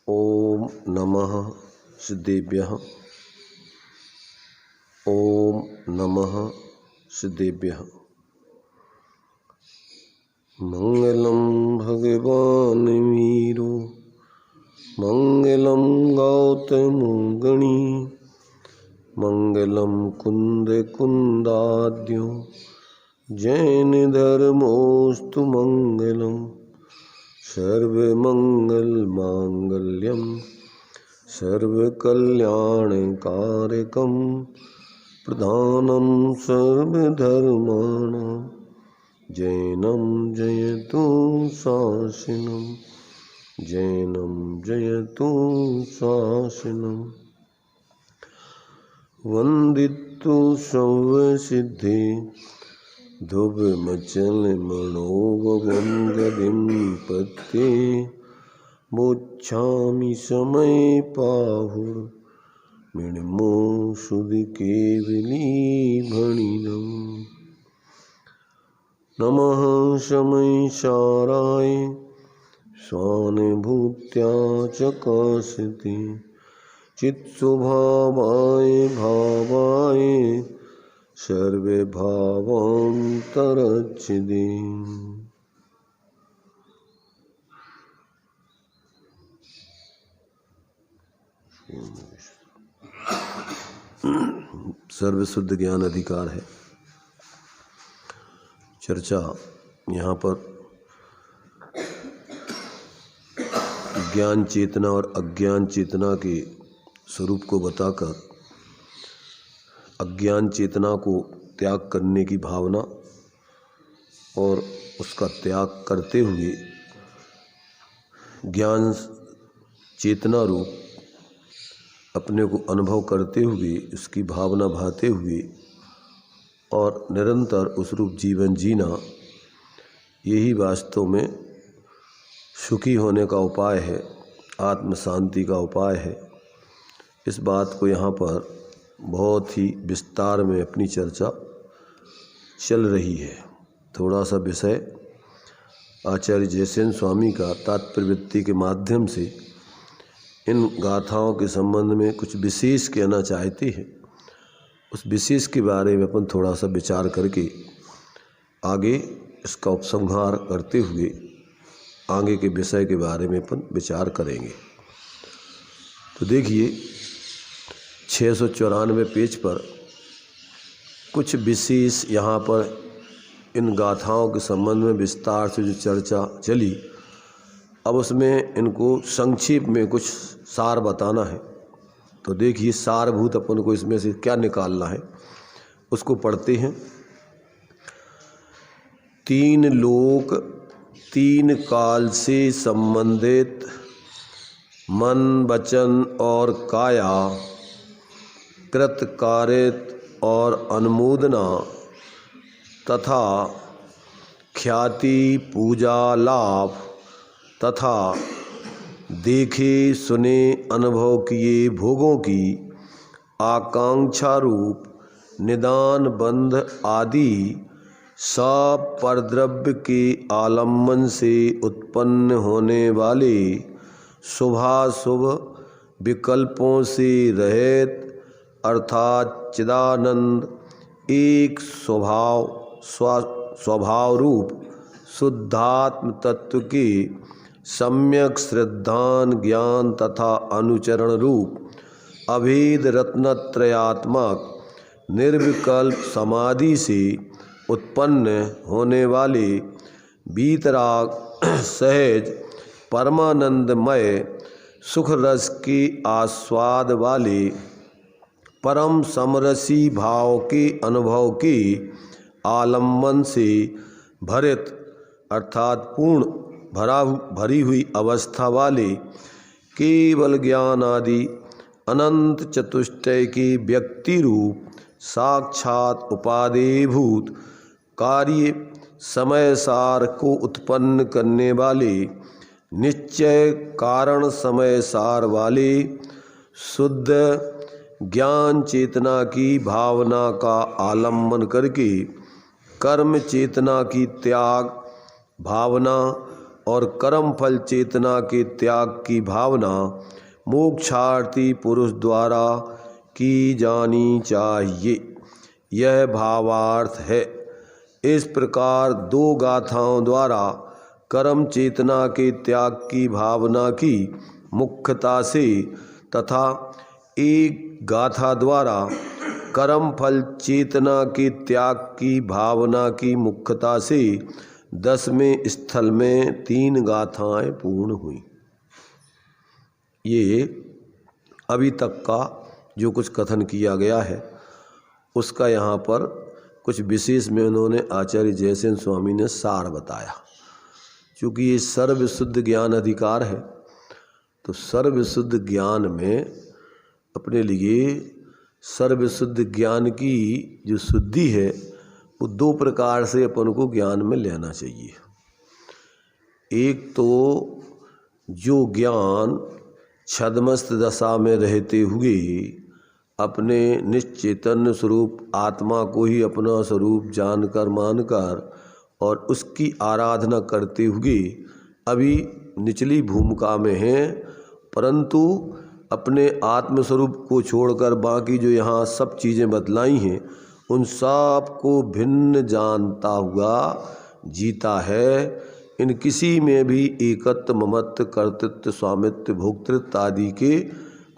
ओम नमः सिद्धेभ्यः। ओम नमः सिद्धेभ्यः। मंगलम भगवान वीरो मंगलम गौतमगणी मंगलम कुंद कुंदाद्यो जैन धर्मोस्तु मंगलम सर्वमंगल मांगल्यम सर्वकल्याणकारकम प्रधानम सर्वधर्माणां जैनं जयतु शासनम जैनं जयतु शासनम। वंदितु सर्वसिद्धि ध्रुवमचल मनोभवं गतिं पत्ये मोक्षामि समय पाहुर मृण्मो सुधि केवली भणिनम्। नमः शमै साराय स्वानुभूत्या चकाशति चित्स्वभावाय भावाय सर्वे भावान्तरच्छिदे। सर्वशुद्ध ज्ञान अधिकार है। चर्चा यहाँ पर ज्ञान चेतना और अज्ञान चेतना के स्वरूप को बताकर अज्ञान चेतना को त्याग करने की भावना और उसका त्याग करते हुए ज्ञान चेतना रूप अपने को अनुभव करते हुए उसकी भावना भाते हुए और निरंतर उस रूप जीवन जीना, यही वास्तव में सुखी होने का उपाय है, आत्म शांति का उपाय है। इस बात को यहाँ पर बहुत ही विस्तार में अपनी चर्चा चल रही है। थोड़ा सा विषय आचार्य जयसेन स्वामी का तात्पर्यवृत्ति के माध्यम से इन गाथाओं के संबंध में कुछ विशेष कहना चाहते हैं। उस विशेष के बारे में अपन थोड़ा सा विचार करके आगे इसका उपसंहार करते हुए आगे के विषय के बारे में अपन विचार करेंगे। तो देखिए 694 पेज पर कुछ विशेष यहाँ पर इन गाथाओं के संबंध में विस्तार से जो चर्चा चली, अब उसमें इनको संक्षेप में कुछ सार बताना है। तो देखिए सारभूत अपन को इसमें से क्या निकालना है, उसको पढ़ते हैं। 3 लोक 3 काल से संबंधित मन वचन और काया, कृत कारित और अनुमोदना तथा ख्याति पूजा लाभ तथा देखे सुने अनुभव किए भोगों की आकांक्षा रूप निदान बंध आदि सब परद्रव्य के आलम्बन से उत्पन्न होने वाले शुभाशुभ विकल्पों से रहित अर्थात चिदानंद एक स्वभाव रूप शुद्धात्म तत्व के सम्यक श्रद्धान ज्ञान तथा अनुचरण रूप अभेद रत्नत्रयात्मक निर्विकल्प समाधि से उत्पन्न होने वाले वीतराग सहज परमानंदमय सुख रस के आस्वाद वाले परम समरसी भाव के अनुभव के आलम्बन से भरित अर्थात पूर्ण भरी हुई अवस्था वाले केवल ज्ञान आदि अनंत चतुष्टय के व्यक्ति रूप साक्षात उपादेभूत कार्य समय सार को उत्पन्न करने वाले निश्चय कारण समय सार वाले शुद्ध ज्ञान चेतना की भावना का आलम्बन करके कर्म चेतना की त्याग भावना और कर्म फल चेतना के त्याग की भावना मोक्षार्थी पुरुष द्वारा की जानी चाहिए, यह भावार्थ है। इस प्रकार दो गाथाओं द्वारा कर्म चेतना के त्याग की भावना की मुख्यता से तथा एक गाथा द्वारा कर्म फल चेतना के त्याग की भावना की मुख्यता से 10वें स्थल में 3 गाथाएं पूर्ण हुई। ये अभी तक का जो कुछ कथन किया गया है उसका यहाँ पर कुछ विशेष में उन्होंने आचार्य जयसेन स्वामी ने सार बताया। चूँकि ये सर्वशुद्ध ज्ञान अधिकार है तो सर्वशुद्ध ज्ञान में अपने लिए सर्वशुद्ध ज्ञान की जो शुद्धि है वो 2 प्रकार से अपन को ज्ञान में लेना चाहिए। एक तो जो ज्ञान छद्मस्त दशा में रहते हुए अपने निश्चैतन्य स्वरूप आत्मा को ही अपना स्वरूप जानकर मानकर और उसकी आराधना करते हुए अभी निचली भूमिका में हैं, परंतु अपने आत्मस्वरूप को छोड़कर बाकी जो यहाँ सब चीज़ें बतलाई हैं उन सब को भिन्न जानता हुआ जीता है। इन किसी में भी एकत्व ममत्व कर्तृत्व स्वामित्व भोक्तृत्व आदि के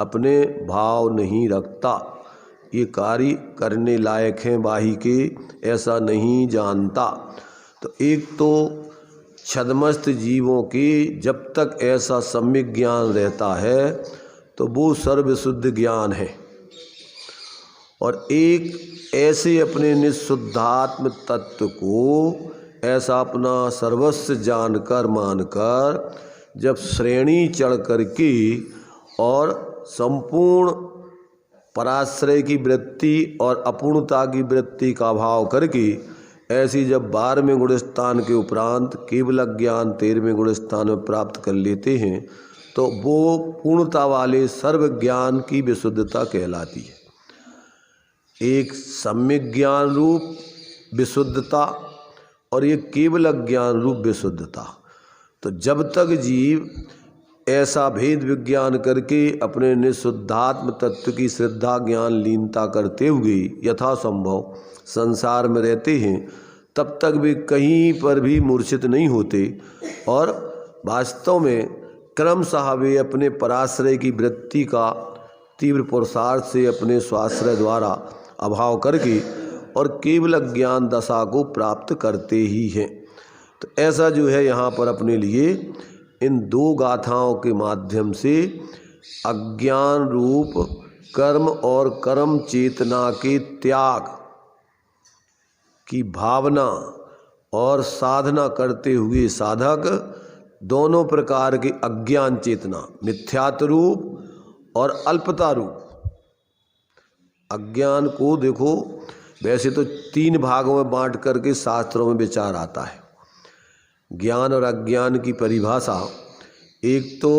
अपने भाव नहीं रखता। ये कार्य करने लायक हैं बाही के, ऐसा नहीं जानता। तो एक तो छद्मस्त जीवों के जब तक ऐसा सम्यक ज्ञान रहता है तो वो सर्वशुद्ध ज्ञान है, और एक ऐसे अपने निःशुद्धात्म तत्व को ऐसा अपना सर्वस्व जानकर मानकर जब श्रेणी चढ़ करके और संपूर्ण पराश्रय की वृत्ति और अपूर्णता की वृत्ति का भाव करके ऐसी जब 12वें गुणस्थान के उपरांत केवल ज्ञान 13वें गुणस्थान में प्राप्त कर लेते हैं तो वो पूर्णता वाले सर्व ज्ञान की विशुद्धता कहलाती है। एक सम्यक ज्ञान रूप विशुद्धता और एक केवल ज्ञान रूप विशुद्धता। तो जब तक जीव ऐसा भेद विज्ञान करके अपने निःशुद्धात्म तत्व की श्रद्धा ज्ञान लीनता करते हुए यथासंभव संसार में रहते हैं तब तक भी कहीं पर भी मूर्छित नहीं होते, और वास्तव में क्रमशः वे अपने पराश्रय की वृत्ति का तीव्र पुरुषार्थ से अपने स्वाश्रय द्वारा अभाव करके और केवल ज्ञान दशा को प्राप्त करते ही हैं। तो ऐसा जो है यहाँ पर अपने लिए इन 2 गाथाओं के माध्यम से अज्ञान रूप कर्म और कर्म चेतना के त्याग की भावना और साधना करते हुए साधक दोनों प्रकार के अज्ञान चेतना मिथ्यात्व रूप और अल्पता रूप अज्ञान को देखो वैसे तो 3 भागों में बांट करके शास्त्रों में विचार आता है। ज्ञान और अज्ञान की परिभाषा एक तो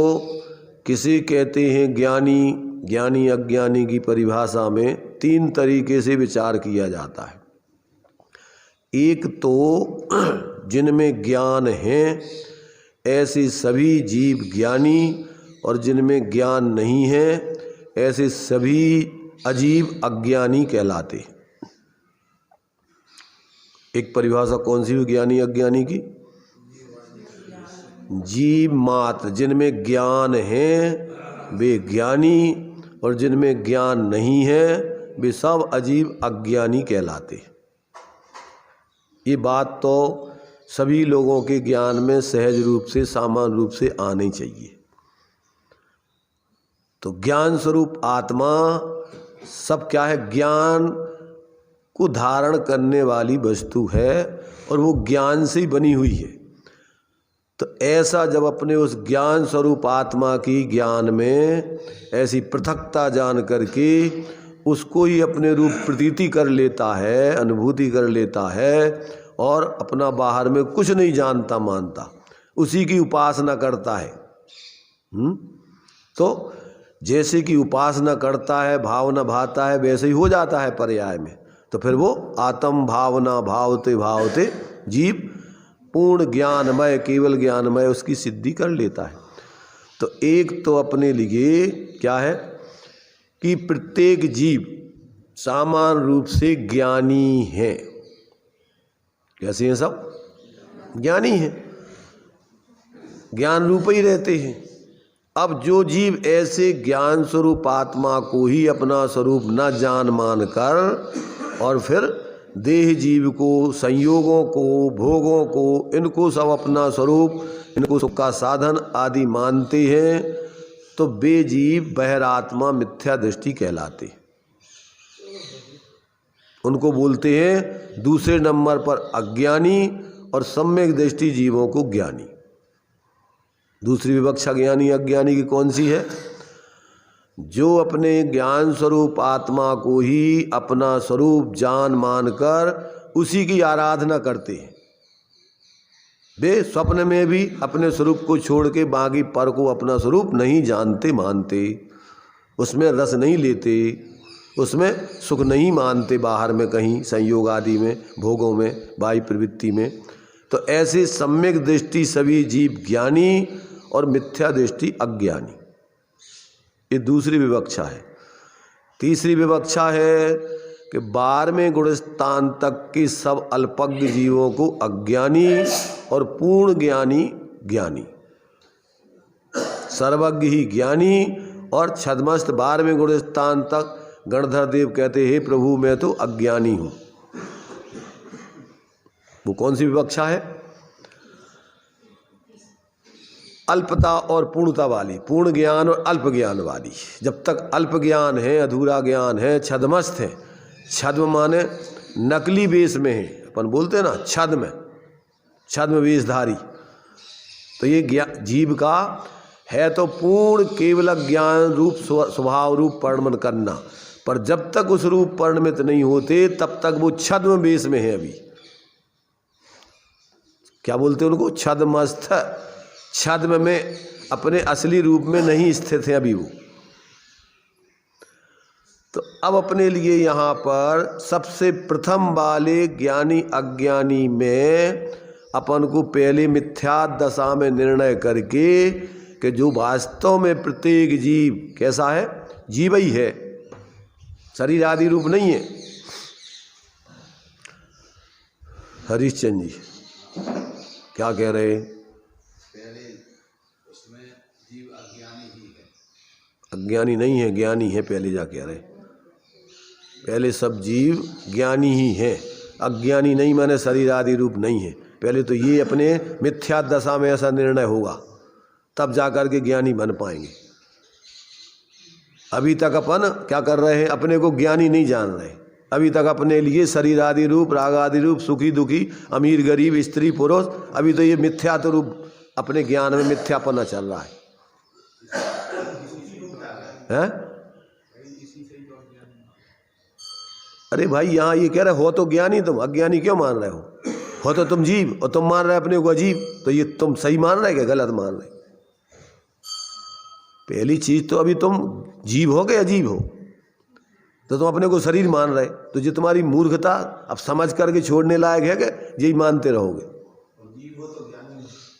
किसे कहते हैं ज्ञानी, ज्ञानी अज्ञानी की परिभाषा में 3 तरीके से विचार किया जाता है। एक तो जिनमें ज्ञान है ऐसे सभी जीव ज्ञानी, और जिनमें ज्ञान नहीं है ऐसे सभी अजीब अज्ञानी कहलाते। एक परिभाषा कौन सी हुई ज्ञानी अज्ञानी की? जीव मात्र जिनमें ज्ञान है वे ज्ञानी, और जिनमें ज्ञान नहीं है वे सब अजीब अज्ञानी कहलाते। ये बात तो सभी लोगों के ज्ञान में सहज रूप से सामान्य रूप से आनी चाहिए। तो ज्ञान स्वरूप आत्मा सब क्या है? ज्ञान को धारण करने वाली वस्तु है और वो ज्ञान से ही बनी हुई है। तो ऐसा जब अपने उस ज्ञान स्वरूप आत्मा की ज्ञान में ऐसी पृथकता जान करके उसको ही अपने रूप प्रतीति कर लेता है, अनुभूति कर लेता है, और अपना बाहर में कुछ नहीं जानता मानता, उसी की उपासना करता है। तो जैसे कि उपासना करता है, भावना भाता है, वैसे ही हो जाता है पर्याय में। तो फिर वो आत्म भावना भावते भावते जीव पूर्ण ज्ञानमय, केवल ज्ञानमय उसकी सिद्धि कर लेता है। तो एक तो अपने लिए क्या है कि प्रत्येक जीव सामान्य रूप से ज्ञानी है। कैसे हैं सब? ज्ञानी हैं, ज्ञान रूप ही रहते हैं। अब जो जीव ऐसे ज्ञान स्वरूप आत्मा को ही अपना स्वरूप न जान मान कर और फिर देह जीव को, संयोगों को, भोगों को, इनको सब अपना स्वरूप, इनको सुख का साधन आदि मानते हैं, तो वे जीव बहिरात्मा मिथ्या दृष्टि कहलाते। उनको बोलते हैं दूसरे नंबर पर अज्ञानी और सम्यक दृष्टि जीवों को ज्ञानी। दूसरी विवक्षा ज्ञानी अज्ञानी की कौन सी है? जो अपने ज्ञान स्वरूप आत्मा को ही अपना स्वरूप जान मानकर उसी की आराधना करते हैं। वे स्वप्न में भी अपने स्वरूप को छोड़ के बाकी पर को अपना स्वरूप नहीं जानते मानते, उसमें रस नहीं लेते, उसमें सुख नहीं मानते, बाहर में कहीं संयोग आदि में, भोगों में, बाह्य प्रवृत्ति में। तो ऐसे सम्यक दृष्टि सभी जीव ज्ञानी और मिथ्या दृष्टि अज्ञानी। ये दूसरी विवक्षा है। तीसरी विवक्षा है कि 12वें गुणस्थान तक के सब अल्पज्ञ जीवों को अज्ञानी और पूर्ण ज्ञानी ज्ञानी, सर्वज्ञ ही ज्ञानी और छद्मस्त 12वें गुणस्थान तक गणधर देव कहते हे प्रभु मैं तो अज्ञानी हूं। वो कौन सी विवक्षा है? अल्पता और पूर्णता वाली, पूर्ण ज्ञान और अल्प ज्ञान वाली। जब तक अल्प ज्ञान है, अधूरा ज्ञान है, छद्मस्त है, छद्म माने नकली वेश में है, अपन बोलते हैं ना छद्म, छद्म वेशधारी। तो ये जीव का है तो पूर्ण केवल ज्ञान रूप स्वभाव रूप परिणमन करना, पर जब तक उस रूप परिणमित नहीं होते तब तक वो छद्म वेश में है। अभी क्या बोलते हैं उनको? छद्मस्थ, छद्म में अपने असली रूप में नहीं स्थित है अभी वो। तो अब अपने लिए यहाँ पर सबसे प्रथम वाले ज्ञानी अज्ञानी में अपन को पहले मिथ्या दशा में निर्णय करके कि जो वास्तव में प्रत्येक जीव कैसा है? जीव ही है, शरीर आदि रूप नहीं है। हरिश्चंद्र जी क्या कह रहे हैं? पहले उसमें जीव अज्ञानी ही है, अज्ञानी नहीं है, ज्ञानी है। पहले जा कह रहे, पहले सब जीव ज्ञानी ही हैं, अज्ञानी नहीं माने शरीर आदि रूप नहीं है। पहले तो ये अपने मिथ्या दशा में ऐसा निर्णय होगा, तब जाकर के ज्ञानी बन पाएंगे। अभी तक अपन क्या कर रहे हैं? अपने को ज्ञानी नहीं जान रहे। अभी तक अपने लिए शरीर आदि रूप, राग आदि रूप, सुखी दुखी, अमीर गरीब, स्त्री पुरुष, अभी तो ये मिथ्या तो रूप अपने ज्ञान में मिथ्यापना चल रहा है, हैं? अरे भाई यहाँ ये कह रहे हो तो ज्ञानी, तुम अज्ञानी क्यों मान रहे हो तो तुम जीव और तुम मान रहे अपने को अजीब। तो ये तुम सही मान रहे क्या गलत मान रहे? पहली चीज तो अभी तुम जीव हो गए अजीब हो, तो तुम अपने को शरीर मान रहे। तो जो तुम्हारी मूर्खता अब समझ करके छोड़ने लायक है कि यही मानते रहोगे।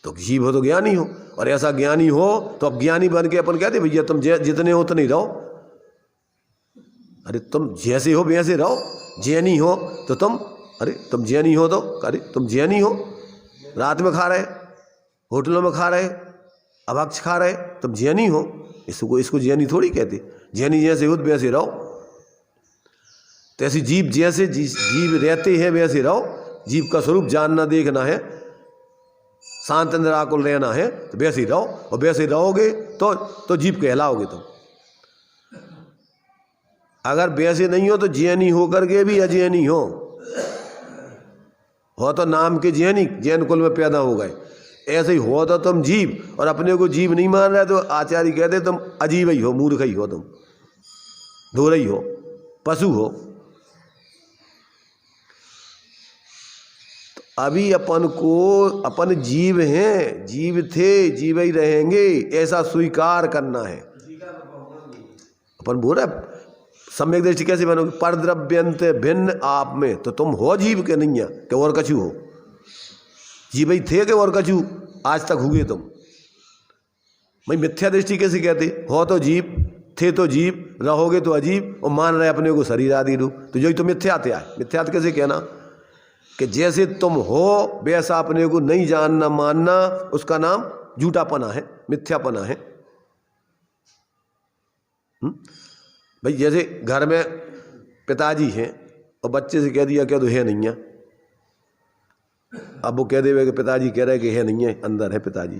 तो जीव हो तो ज्ञानी हो, और ऐसा ज्ञानी हो तो अब ज्ञानी बन के अपन कहते भैया तुम जितने हो उतने रहो। अरे तुम जैसे हो वैसे रहो। जैनी हो तो तुम, अरे तुम जैनी हो तो, अरे तुम जैनी हो, रात में खा रहे, होटलों में खा रहे, अभक्ष खा रहे, तुम जैनी हो। इसको जैनी थोड़ी कहते। जैनी जैसे हो वैसे रहो। तो ऐसी जीव जैसे जीव रहते हैं वैसे रहो। जीव का स्वरूप जानना देखना है, शांत निराकुल रहना है, तो वैसे ही रहो। और वैसे रहोगे तो जीव कहलाओगे तुम। अगर वैसे नहीं हो तो जैनी हो करके भी अजैनी हो तो नाम के जैनी, जैन कुल में पैदा हो गए। ऐसे ही हो तो तुम जीव, और अपने को जीव नहीं मान रहे तो आचार्य कहते तुम अजीब ही हो, मूर्ख ही हो, तुम धोर ही हो, पशु हो। तो अभी अपन को, अपन जीव हैं, जीव थे, जीव ही रहेंगे, ऐसा स्वीकार करना है। अपन बोल रहे सम्यक दृष्टि कैसे बनोगे? परद्रव्यंत भिन्न आप में, तो तुम हो जीव के नहीं है कि और कछु हो। जीव ही थे कि और कछु आज तक हुए तुम? भाई मिथ्या दृष्टि कैसे कहते? हो तो जीव, थे तो जीव, रहोगे तो अजीब, और मान रहे अपने को शरीर आदि रूप, तो जो ही तो मिथ्यात है। मिथ्यात कैसे कहना? कि जैसे तुम हो वैसा अपने को नहीं जानना मानना, उसका नाम झूठापना है, मिथ्यापना है। भाई जैसे घर में पिताजी हैं और बच्चे से कह दिया क्या तो है नहीं है, अब वो कह देवे कि पिताजी कह रहे कि है नहीं है, अंदर है पिताजी,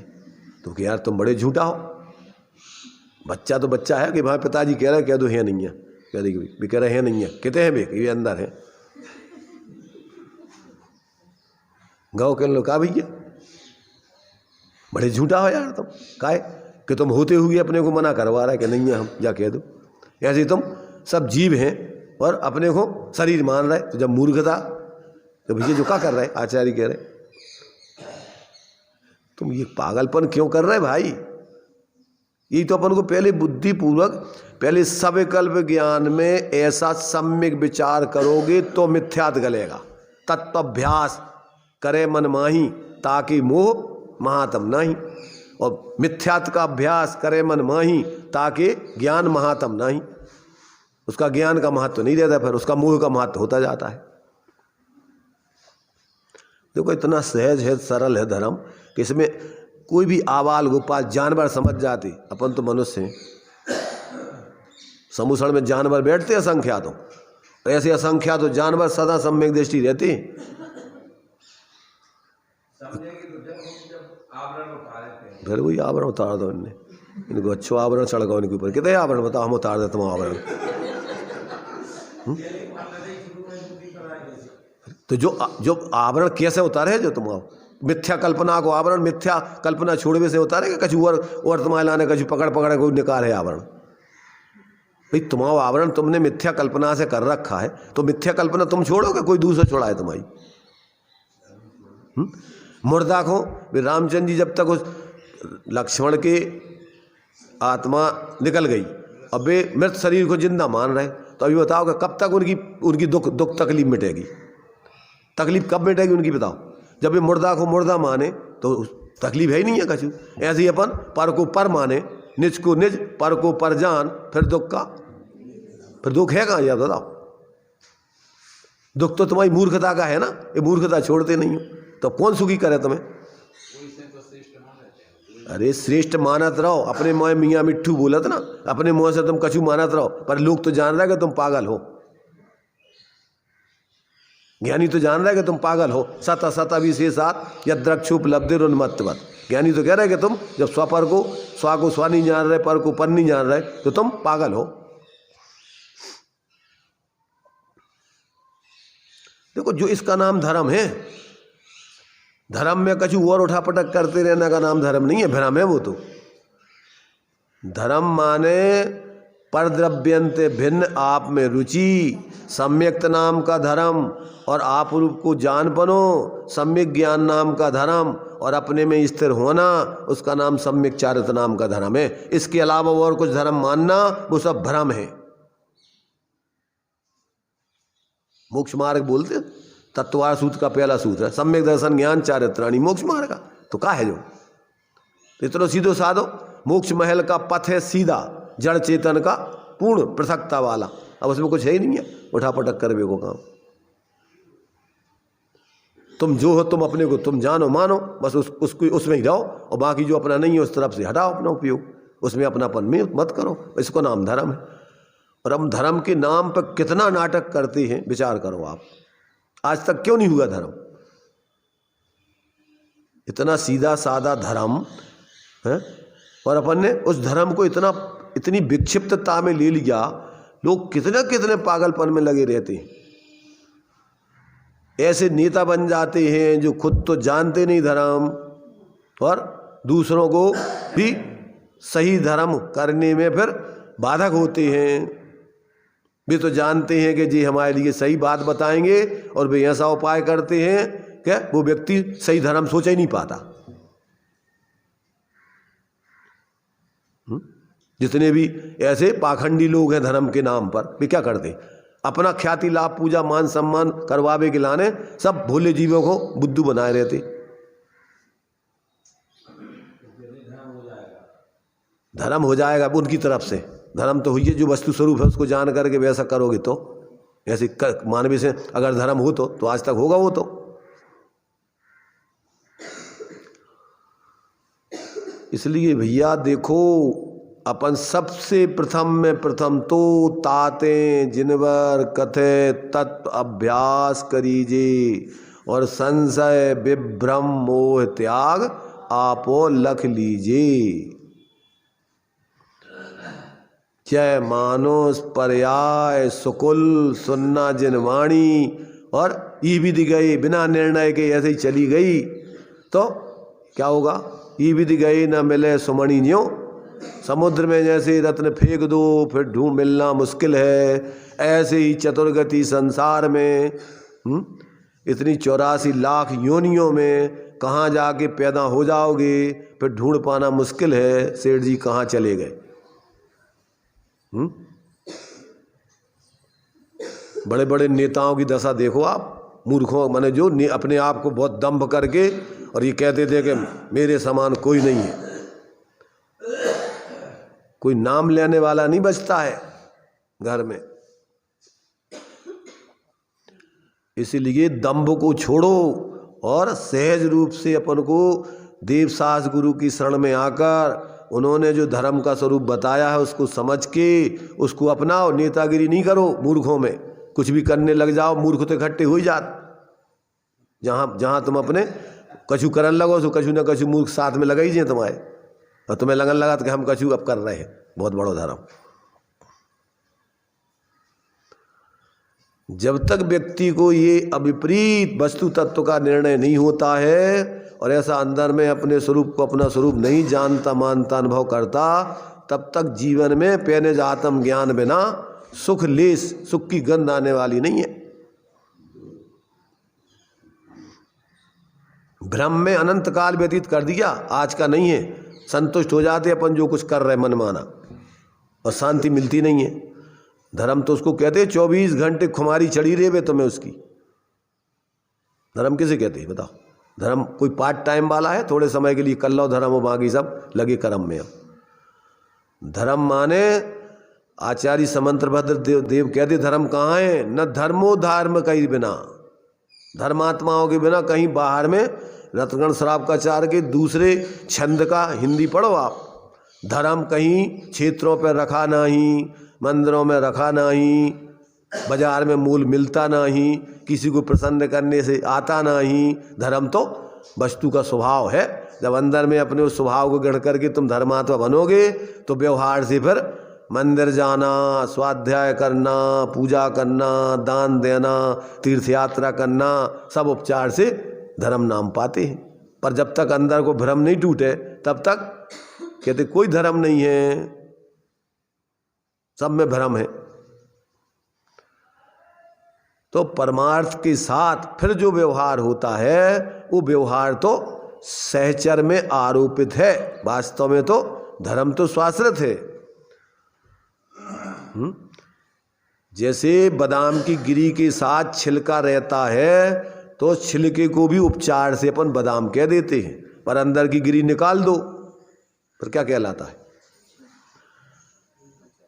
तो कि यार तुम बड़े झूठा हो। बच्चा तो बच्चा है कि भाई पिताजी कह रहे कह दो है नहीं है, कह दे भी कह रहे हैं नहीं है, कहते हैं भी ये अंदर है। गाँव के लोग कहा भैया बड़े झूठा हो यार तुम, काहे कि तुम होते हुए अपने को मना करवा रहा है कि नहीं है, हम जा कह दो। ऐसे तुम सब जीव हैं और अपने को शरीर मान रहे, तो जब मूर्खता तो भैया जो क्या कर रहे आचार्य कह रहे तुम ये पागलपन क्यों कर रहे भाई? यही तो अपन को पहले बुद्धिपूर्वक, पहले सविकल्प ज्ञान में ऐसा सम्यक विचार करोगे तो मिथ्यात गलेगा। तत्वाभ्यास करे मन माही ताकि मोह महात्म नहीं, और मिथ्यात का अभ्यास करे मन माही ताकि ज्ञान महात्म नहीं। उसका ज्ञान का महत्व नहीं रहता, फिर उसका मोह का महत्व होता जाता है। देखो इतना सहज है, सरल है धर्म कि इसमें कोई भी आबाल गोपाल जानवर समझ जाते। अपन तो मनुष्य हैं, समुसण में जानवर बैठते असंख्यात हो, ऐसे असंख्यात हो जानवर सदा सम्यक दृष्टि रहते। फिर वही आवरण उतार दो इनने, इनको अच्छो आवरण सड़का इनके ऊपर, कितने आवरण बताओ हम उतार देते हम आवरण। तो जो आवरण कैसे उतारे जो तुम मिथ्या कल्पना को आवरण, मिथ्या कल्पना छोड़वे से उतारे कि कछु और तुम्हारे लाने कछु पकड़ कोई निकाल है आवरण। भाई तुम्हारा आवरण तुमने मिथ्या कल्पना से कर रखा है, तो मिथ्या कल्पना तुम छोड़ोगे कोई दूसरा छोड़ा है तुम्हारी? मुर्दा को रामचंद्र जी जब तक उस लक्ष्मण के आत्मा निकल गई, अब वे मृत शरीर को जिंदा मान रहे, तो अभी बताओ कि कब तक उनकी दुख तकलीफ मिटेगी? तकलीफ कब मिटेगी उनकी बताओ? जब ये मुर्दा को मुर्दा माने तो तकलीफ है ही नहीं है कछु। ऐसे ही अपन पर को पर माने, निज को निज, पर को पर जान, फिर दुख है कहाँ? याद बताओ। दुख तो तुम्हारी मूर्खता का है ना, ये मूर्खता छोड़ते नहीं हो, तो कौन सुखी करे तुम्हें? अरे श्रेष्ठ मानत रहो, अपने मुँह मियाँ मिट्ठू बोलत ना, अपने मुँह से तुम कछु मानत रहो, पर लोग तो जान रहे कि तुम पागल हो। ज्ञानी तो जान रहा है कि तुम पागल हो। सत विशेषात यद्रक्षुपलब्धिरुन्मत्तवत्, ज्ञानी तो कह रहे हैं कि तुम जब स्वपर को स्वा नहीं जान रहे, पर को पर नहीं जान रहे, तो तुम पागल हो। देखो जो इसका नाम धर्म है, धर्म में कछु और उठा पटक करते रहने का नाम धर्म नहीं है, भ्रम है वो तो। धर्म माने परद्रव्यंते भिन्न आप में रुचि, सम्यक्त नाम का धर्म, और आप रूप को जान बनो सम्यक ज्ञान नाम का धर्म, और अपने में स्थिर होना उसका नाम सम्यक चारित्र नाम का धर्म है। इसके अलावा और कुछ धर्म मानना वो सब भ्रम है। मोक्ष मार्ग बोलते तत्वार सूत्र का पहला सूत्र है, सम्यक दर्शन ज्ञान चारित्राणी मोक्ष मार्ग का। तो क्या है जो इतना सीधो साधो मोक्ष महल का पथ है सीधा, जड़ चेतन का पूर्ण पृथकता वाला। अब उसमें कुछ है ही नहीं है उठा पटक कर को काम। तुम जो हो तुम अपने को तुम जानो मानो, बस उसको उसमें ही रहो, और बाकी जो अपना नहीं है उस तरफ से हटाओ अपना उपयोग, उसमें अपनापन में मत करो। इसको नाम धर्म है। और हम धर्म के नाम पर कितना नाटक करते हैं, विचार करो आप। आज तक क्यों नहीं हुआ धर्म? इतना सीधा साधा धर्म है, और अपन ने उस धर्म को इतनी विक्षिप्तता में ले लिया। लोग कितने कितने पागलपन में लगे रहते हैं। ऐसे नेता बन जाते हैं जो खुद तो जानते नहीं धर्म, और दूसरों को भी सही धर्म करने में फिर बाधक होते हैं। वे तो जानते हैं कि जी हमारे लिए सही बात बताएंगे, और वे ऐसा उपाय करते हैं कि वो व्यक्ति सही धर्म सोच ही नहीं पाता। जितने भी ऐसे पाखंडी लोग हैं धर्म के नाम पर, वे क्या करते? अपना ख्याति लाभ पूजा मान सम्मान करवावे के लाने सब भोले जीवों को बुद्धू बनाए रहते। धर्म हो जाएगा उनकी तरफ से। धर्म तो हुई है, जो वस्तु स्वरूप है उसको जान करके वैसा करोगे तो, ऐसे मानवीय से अगर धर्म हो तो आज तक होगा वो तो। इसलिए भैया देखो, अपन सबसे प्रथम में प्रथम तो ताते जिनवर कथे तत्व अभ्यास करीजे और संशय विभ्रम मोह त्याग आपो लख लीजे। जय मानोस पर्याय सुकुल सुनना जिन वाणी, और ये भी दी गई बिना निर्णय के ऐसे ही चली गई तो क्या होगा? ये भी दी गई न मिले सुमणि ज्यों, समुद्र में जैसे रत्न फेंक दो फिर ढूंढ मिलना मुश्किल है, ऐसे ही चतुर्गति संसार में इतनी 84 लाख योनियों में कहाँ जाके पैदा हो जाओगे, फिर ढूंढ पाना मुश्किल है। सेठ जी कहाँ चले गए? बड़े बड़े नेताओं की दशा देखो आप, मूर्खों माने जो अपने आप को बहुत दम्भ करके और ये कहते थे कि मेरे समान कोई नहीं है, कोई नाम लेने वाला नहीं बचता है घर में। इसीलिए दंभ को छोड़ो और सहज रूप से अपन को देवसास गुरु की शरण में आकर उन्होंने जो धर्म का स्वरूप बताया है उसको समझ के उसको अपनाओ। नेतागिरी नहीं करो मूर्खों में, कुछ भी करने लग जाओ, मूर्ख तो इकट्ठे हो ही जात। जहाँ तुम अपने कछु करन लगो तो कछु न कछु मूर्ख साथ में लगा ही जाए तुम्हारे, और तुम्हें लगन लगा कि हम कछु अब कर रहे हैं बहुत बड़ा धर्म। जब तक व्यक्ति को ये अविपरीत वस्तु तत्व का निर्णय नहीं होता है और ऐसा अंदर में अपने स्वरूप को अपना स्वरूप नहीं जानता मानता अनुभव करता, तब तक जीवन में पैने आत्म ज्ञान बिना सुख लेस सुख की गंध आने वाली नहीं है। भ्रम में अनंत काल व्यतीत कर दिया, आज का नहीं है। संतुष्ट हो जाते अपन जो कुछ कर रहे मन माना, और शांति मिलती नहीं है। धर्म तो उसको कहते 24 घंटे खुमारी चढ़ी रहे वे तुम्हें उसकी। धर्म किसे कहते हैं बताओ? धर्म कोई पार्ट टाइम वाला है, थोड़े समय के लिए कर लो धर्म और बाकी सब लगे कर्म में। अब धर्म माने आचार्य समंत्रभद्र देव कहते धर्म कहाँ है? न धर्मो धर्म कहीं बिना, धर्मात्माओं के बिना कहीं बाहर में रतगण शराब का चार के दूसरे छंद का हिंदी पढ़ो आप। धर्म कहीं क्षेत्रों पर रखा नहीं, मंदिरों में रखा नहीं, बाजार में मूल मिलता नहीं, किसी को प्रसन्न करने से आता नहीं। धर्म तो वस्तु का स्वभाव है। जब अंदर में अपने उस स्वभाव को गढ़ करके तुम धर्मात्मा बनोगे तो व्यवहार से फिर मंदिर जाना, स्वाध्याय करना, पूजा करना, दान देना, तीर्थ यात्रा करना, सब उपचार से धर्म नाम पाते हैं। पर जब तक अंदर को भ्रम नहीं टूटे तब तक कहते कोई धर्म नहीं है, सब में भ्रम है। तो परमार्थ के साथ फिर जो व्यवहार होता है वो व्यवहार तो सहचर में आरोपित है, वास्तव में तो धर्म तो शाश्वत है। जैसे बादाम की गिरी के साथ छिलका रहता है तो छिलके को भी उपचार से अपन बादाम कह देते हैं, पर अंदर की गिरी निकाल दो फिर क्या कहलाता है?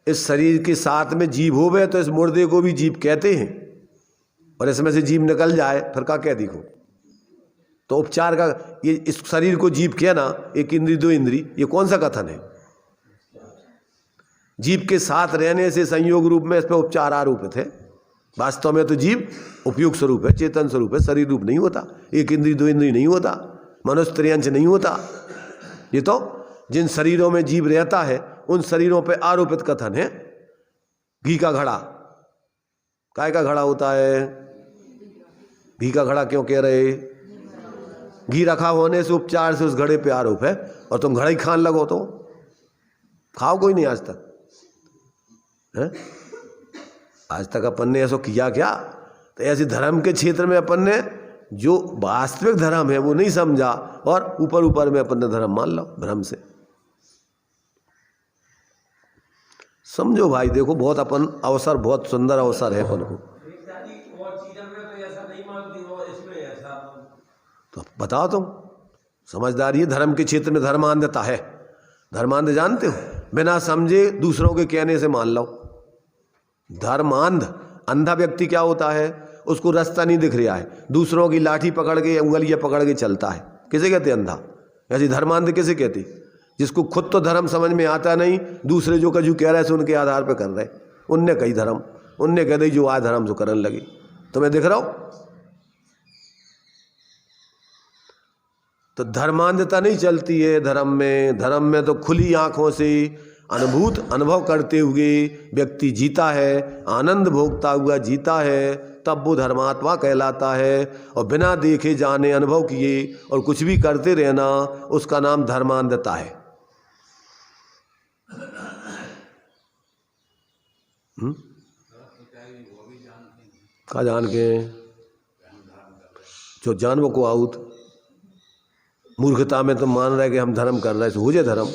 इस शरीर के साथ में जीव होवे तो इस मुर्दे को भी जीव कहते हैं, और इसमें से जीव निकल जाए फिर क्या कह देखो? तो उपचार का ये इस शरीर को जीव कहना, एक इंद्री दो इंद्री, ये कौन सा कथन है? जीव के साथ रहने से संयोग रूप में इस पर उपचार आरोपित है। वास्तव में तो जीव उपयुक्त स्वरूप है, चेतन स्वरूप है, शरीर रूप नहीं होता, एक इंद्री दो इंद्री नहीं होता, मनुष्य त्रियंश नहीं होता। ये तो जिन शरीरों में जीव रहता है उन शरीरों पे आरोपित कथन है। घी का घड़ा काय का घड़ा होता है? घी का घड़ा क्यों कह रहे? घी रखा होने से उपचार से उस घड़े पे आरोप है, और तुम घड़ा ही खान लगो तो खाओ कोई नहीं आज तक है? आज तक अपन ने ऐसा किया क्या? तो ऐसे धर्म के क्षेत्र में अपन ने जो वास्तविक धर्म है वो नहीं समझा और ऊपर ऊपर में अपन ने धर्म मान लो भ्रम से। समझो भाई, देखो बहुत अपन अवसर, बहुत सुंदर अवसर है अपन को। तो बताओ तुम, समझदारी है धर्म के क्षेत्र में धर्मांधता है। धर्मांध जानते हो? बिना समझे दूसरों के कहने से मान लो। धर्मांध, अंधा व्यक्ति क्या होता है, उसको रास्ता नहीं दिख रहा है, दूसरों की लाठी पकड़ के, उंगलियां पकड़ के चलता है, किसे कहते अंधा? ऐसे धर्मांध किसे कहते? जिसको खुद तो धर्म समझ में आता नहीं, दूसरे जो कजू कह रहे हैं उनके आधार पर कर रहे, उनने कही धर्म, उनने कह दी जो आज धर्म से करने लगी। तुम्हें दिख रहा हो? तो धर्मांधता नहीं चलती है धर्म में। धर्म में तो खुली आंखों से अनुभव करते हुए व्यक्ति जीता है, आनंद भोगता हुआ जीता है, तब वो धर्मात्मा कहलाता है। और बिना देखे जाने अनुभव किए और कुछ भी करते रहना, उसका नाम धर्मांधता है। क्या जान के? जो जानवों को आउत मूर्खता में तो मान रहे कि हम धर्म कर रहे हैं, हो जाए धर्म।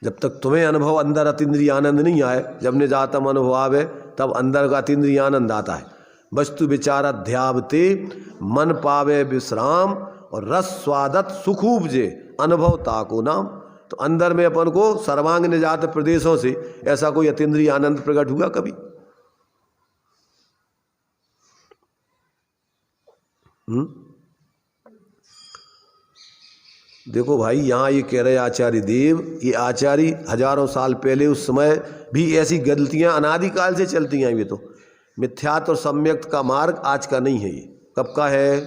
जब तक तुम्हें अनुभव अंदर अतीन्द्रिय आनंद नहीं आए, जब निजातम अनुभव आवे तब अंदर का अतीन्द्रिय आनंद आता है। वस्तु विचार अध्यावते मन पावे विश्राम और रस स्वादत सुख उपजे अनुभव ताको नाम। तो अंदर में अपन को सर्वांग निजात प्रदेशों से ऐसा कोई अतीन्द्रिय आनंद प्रकट हुआ कभी? देखो भाई, यहाँ ये कह रहे आचार्य देव, ये आचार्य हजारों साल पहले उस समय भी ऐसी गलतियां अनादिकाल से चलती हैं। ये तो मिथ्यात और सम्यक्त का मार्ग आज का नहीं है, ये कब का है?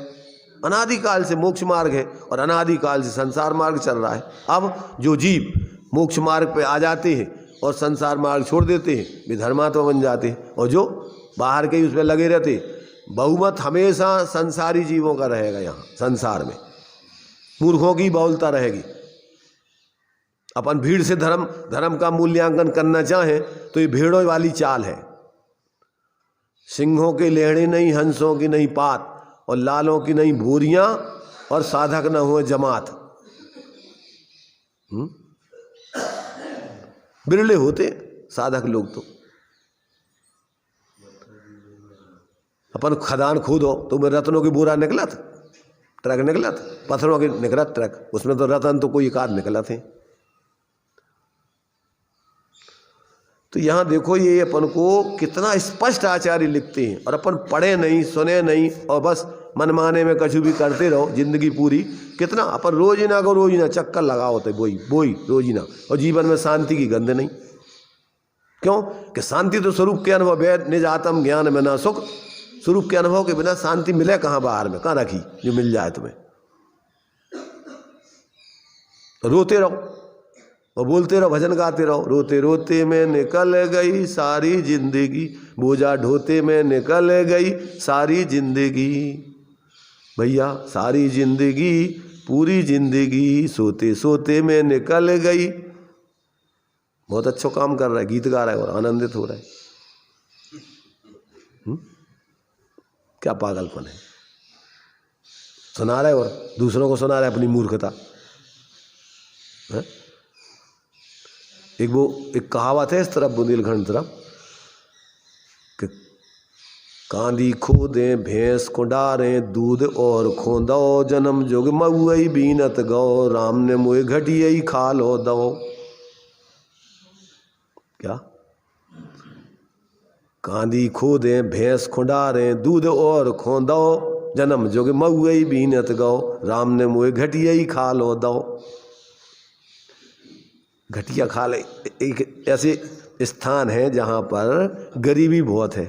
अनादिकाल से मोक्ष मार्ग है और अनादिकाल से संसार मार्ग चल रहा है। अब जो जीव मोक्ष मार्ग पे आ जाते हैं और संसार मार्ग छोड़ देते हैं, वे धर्मात्मा बन जाते हैं। और जो बाहर के ही उसमें लगे रहते, बहुमत हमेशा संसारी जीवों का रहेगा। यहाँ संसार में मूर्खों की बहुलता रहेगी। अपन भीड़ से धर्म का मूल्यांकन करना चाहें तो ये भीड़ों वाली चाल है। सिंहों के लेहड़े नहीं, हंसों की नहीं पात, और लालों की नहीं भूरियां, और साधक न हुए जमात। बिरले होते साधक लोग। तो अपन खदान खोदो तो में रत्नों की बोरा निकला था, ट्रक निकला था, पत्थरों के निकला ट्रक, उसमें तो रतन तो कोई एक आध निकला थे। तो यहाँ देखो ये अपन को कितना स्पष्ट आचार्य लिखते हैं, और अपन पढ़े नहीं, सुने नहीं, और बस मनमाने में कछु भी करते रहो जिंदगी पूरी। कितना अपन रोजीना को रोजीना चक्कर लगाओ तो बोई रोजीना, और जीवन में शांति की गंध नहीं। क्यों? कि शांति तो स्वरूप के अनुभव है, निज आत्म ज्ञान में ना सुख। स्वरूप के अनुभव के बिना शांति मिले कहाँ? बाहर में कहाँ रखी जो मिल जाए तुम्हें? रोते रहो और बोलते रहो, भजन गाते रहो। रोते रोते में निकल गई सारी जिंदगी, बोझा ढोते में निकल गई सारी जिंदगी। भैया सारी जिंदगी, पूरी जिंदगी सोते सोते में निकल गई। बहुत अच्छा काम कर रहा है, गीत गा रहा है और आनंदित हो रहा है। क्या पागलपन है! सुना रहा है और दूसरों को सुना रहा है अपनी मूर्खता। एक कहावत है इस तरफ, बुंदेलखंड तरफ, कि कांदी खोदे भैंस को डारे, दूध और खोदो, जन्म जोग मऊई बीनत गौ, राम ने मुए घटियई खा लो दो। क्या? कांदी खोदे भैंस खुंडारे, दूध और खोदो, जन्म जोग मऊई बीनत गौ, राम ने मुए घटियई खा लो दो। घटिया खा ले। एक ऐसे स्थान है जहाँ पर गरीबी बहुत है।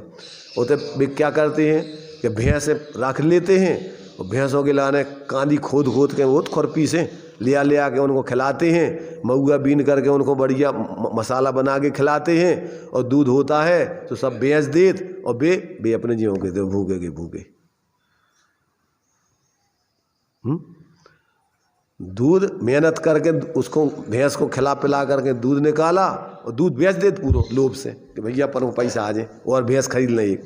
उसे वे क्या करते हैं कि भैंस रख लेते हैं और भैंसों के लाने कांदी खोद खोद के वो खुरपी से ले आके उनको खिलाते हैं, मऊआ बीन करके उनको बढ़िया मसाला बना के खिलाते हैं, और दूध होता है तो सब बेच देत, और बे अपने जीवों के दे भूखे के भूखे। दूध मेहनत करके उसको भैंस को खिला पिला करके दूध निकाला, और दूध बेच देते पूरा लोभ से कि भैया अपन को पैसा आ जाए और भैंस खरीद लें एक।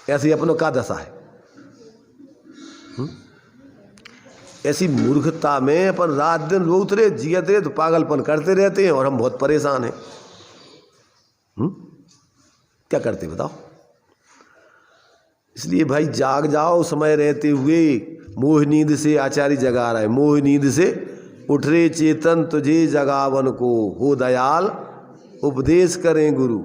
ऐसी अपनों का दशा है। ऐसी मूर्खता में अपन रात दिन रोते रहे, जियते रहे, तो पागलपन करते रहते हैं, और हम बहुत परेशान हैं। क्या करते बताओ? इसलिए भाई जाग जाओ समय रहते हुए। मोह नींद से आचार्य जगा रहा है, मोह नींद से उठ रे चेतन तुझे जगावन को, हो दयाल उपदेश करें गुरु।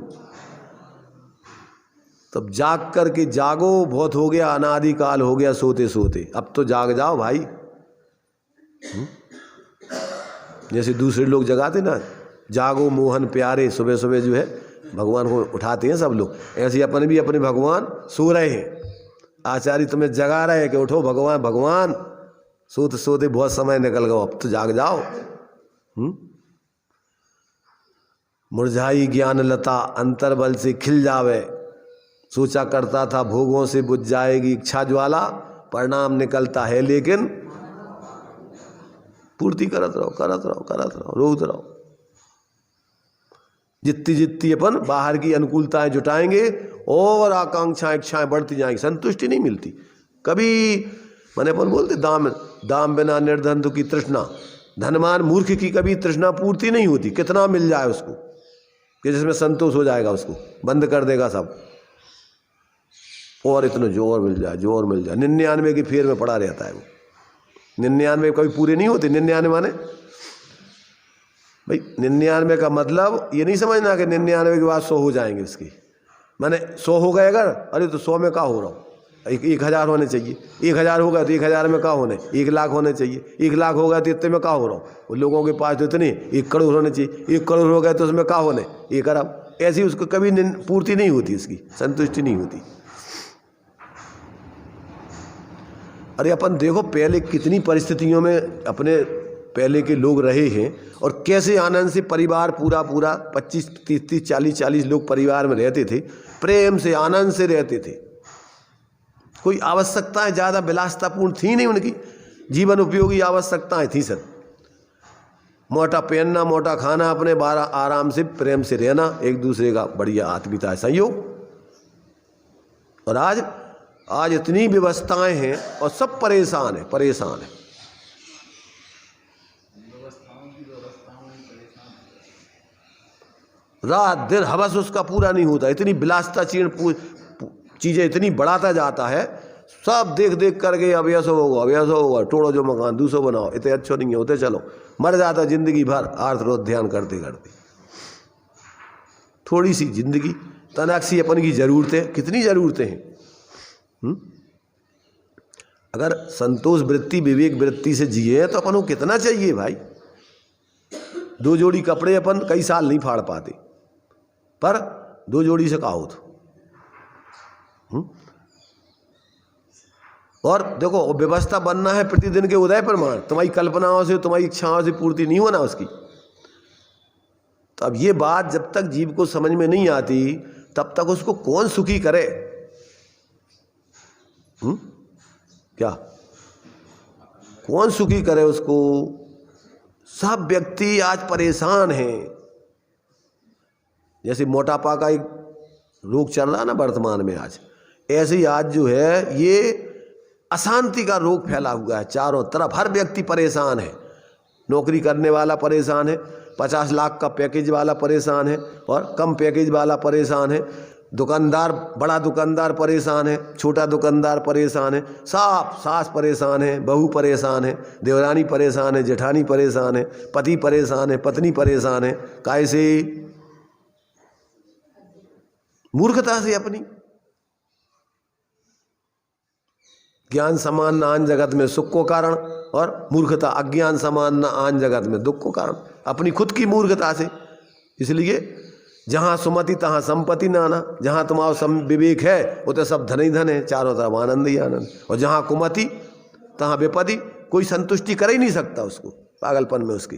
तब जाग करके जागो, बहुत हो गया, अनादिकाल हो गया सोते सोते, अब तो जाग जाओ भाई। जैसे दूसरे लोग जगाते ना, जागो मोहन प्यारे, सुबह सुबह जो है भगवान को उठाते हैं सब लोग, ऐसे अपन भी अपने भगवान सो रहे हैं, आचार्य तुम्हें जगा रहे हैं कि उठो भगवान भगवान, सोते सोते बहुत समय निकल गया, अब तो जाग जाओ। मुरझाई ज्ञान लता अंतर्बल से खिल जावे, सोचा करता था भोगों से बुझ जाएगी इच्छा ज्वाला, परिणाम निकलता है लेकिन पूर्ति करत रहो करत रहो करत रहो, रोकते रहो। जितनी जितनी अपन बाहर की अनुकूलताएं जुटाएंगे और आकांक्षाएं इच्छाएं बढ़ती जाएंगी, संतुष्टि नहीं मिलती कभी। मैंने अपन बोलते दाम बिना निर्धन की तृष्णा, धनवान मूर्ख की कभी तृष्णा पूर्ति नहीं होती, कितना मिल जाए उसको कि जिसमें संतोष हो जाएगा, उसको बंद कर देगा सब, और इतना जोर मिल जाए 99 की फेर में पड़ा रहता है वो। 99 कभी पूरे नहीं होते। 99 माने भाई 99 का मतलब ये नहीं समझना कि 99 के बाद 100 हो जाएंगे उसकी, माने 100 हो गए अगर, अरे तो 100 में का हो रहा हूँ, 1000 होने चाहिए, 1000 हो गया तो 1000 में का होने, 1 लाख होने चाहिए, 1 लाख हो गया तो इतने में का हो रहा हूँ, उन लोगों के पास तो इतने 1 करोड़ होने चाहिए, 1 करोड़ हो गया तो उसमें का होने 1 अरब, ऐसी उसको कभी पूर्ति नहीं होती, उसकी संतुष्टि नहीं होती। अरे अपन देखो पहले कितनी परिस्थितियों में अपने पहले के लोग रहे हैं, और कैसे आनंद से परिवार पूरा 25, 30, 40 लोग परिवार में रहते थे, प्रेम से आनंद से रहते थे, कोई आवश्यकताएं ज़्यादा विलासतापूर्ण थी नहीं, उनकी जीवन उपयोगी आवश्यकताएं थी सर, मोटा पहनना मोटा खाना, अपने बारा आराम से प्रेम से रहना, एक दूसरे का बढ़िया आत्मीयता संयोग। और आज इतनी व्यवस्थाएं हैं और सब परेशान है। रात दिन हवस उसका पूरा नहीं होता, इतनी विलासता चीजें इतनी बढ़ाता जाता है, सब देख देख करके अब ऐसा होगा, तोड़ो जो मकान दूसरा बनाओ, इतने अच्छो नहीं होते, चलो मर जाता जिंदगी भर आर्थ ध्यान करते करते। थोड़ी सी जिंदगी तनाक्षी अपन की जरूरतें, कितनी जरूरतें हैं। अगर संतोष वृत्ति विवेक वृत्ति से जिए तो अपन को कितना चाहिए भाई। 2 जोड़ी कपड़े अपन कई साल नहीं फाड़ पाते, पर 2 जोड़ी से कहा तो। और देखो व्यवस्था बनना है प्रतिदिन के उदय प्रमाण, तुम्हारी कल्पनाओं से तुम्हारी इच्छाओं से पूर्ति नहीं होना उसकी। तो अब ये बात जब तक जीव को समझ में नहीं आती तब तक उसको कौन सुखी करे। क्या कौन सुखी करे उसको। सब व्यक्ति आज परेशान हैं। जैसे मोटापा का एक रोग चल रहा है ना वर्तमान में, आज ऐसे ही आज जो है ये अशांति का रोग फैला हुआ है चारों तरफ। हर व्यक्ति परेशान है, नौकरी करने वाला परेशान है, 50 लाख का पैकेज वाला परेशान है, और कम पैकेज वाला परेशान है, दुकानदार बड़ा दुकानदार परेशान है, छोटा दुकानदार परेशान है, सास परेशान है, बहू परेशान है, देवरानी परेशान है, जेठानी परेशान है, पति परेशान है, पत्नी परेशान है। कैसे? मूर्खता से अपनी। ज्ञान समान न आन जगत में सुख को कारण, और मूर्खता अज्ञान समान न आन जगत में दुख को कारण, अपनी खुद की मूर्खता से। इसलिए जहाँ सुमति तहाँ संपत्ति नाना, जहाँ तुम्हारा विवेक है उतने सब धन ही धन है, चारों तरफ आनंद ही आनंद। और जहाँ कुमति तहाँ विपत्ति, कोई संतुष्टि कर ही नहीं सकता उसको, पागलपन में उसकी।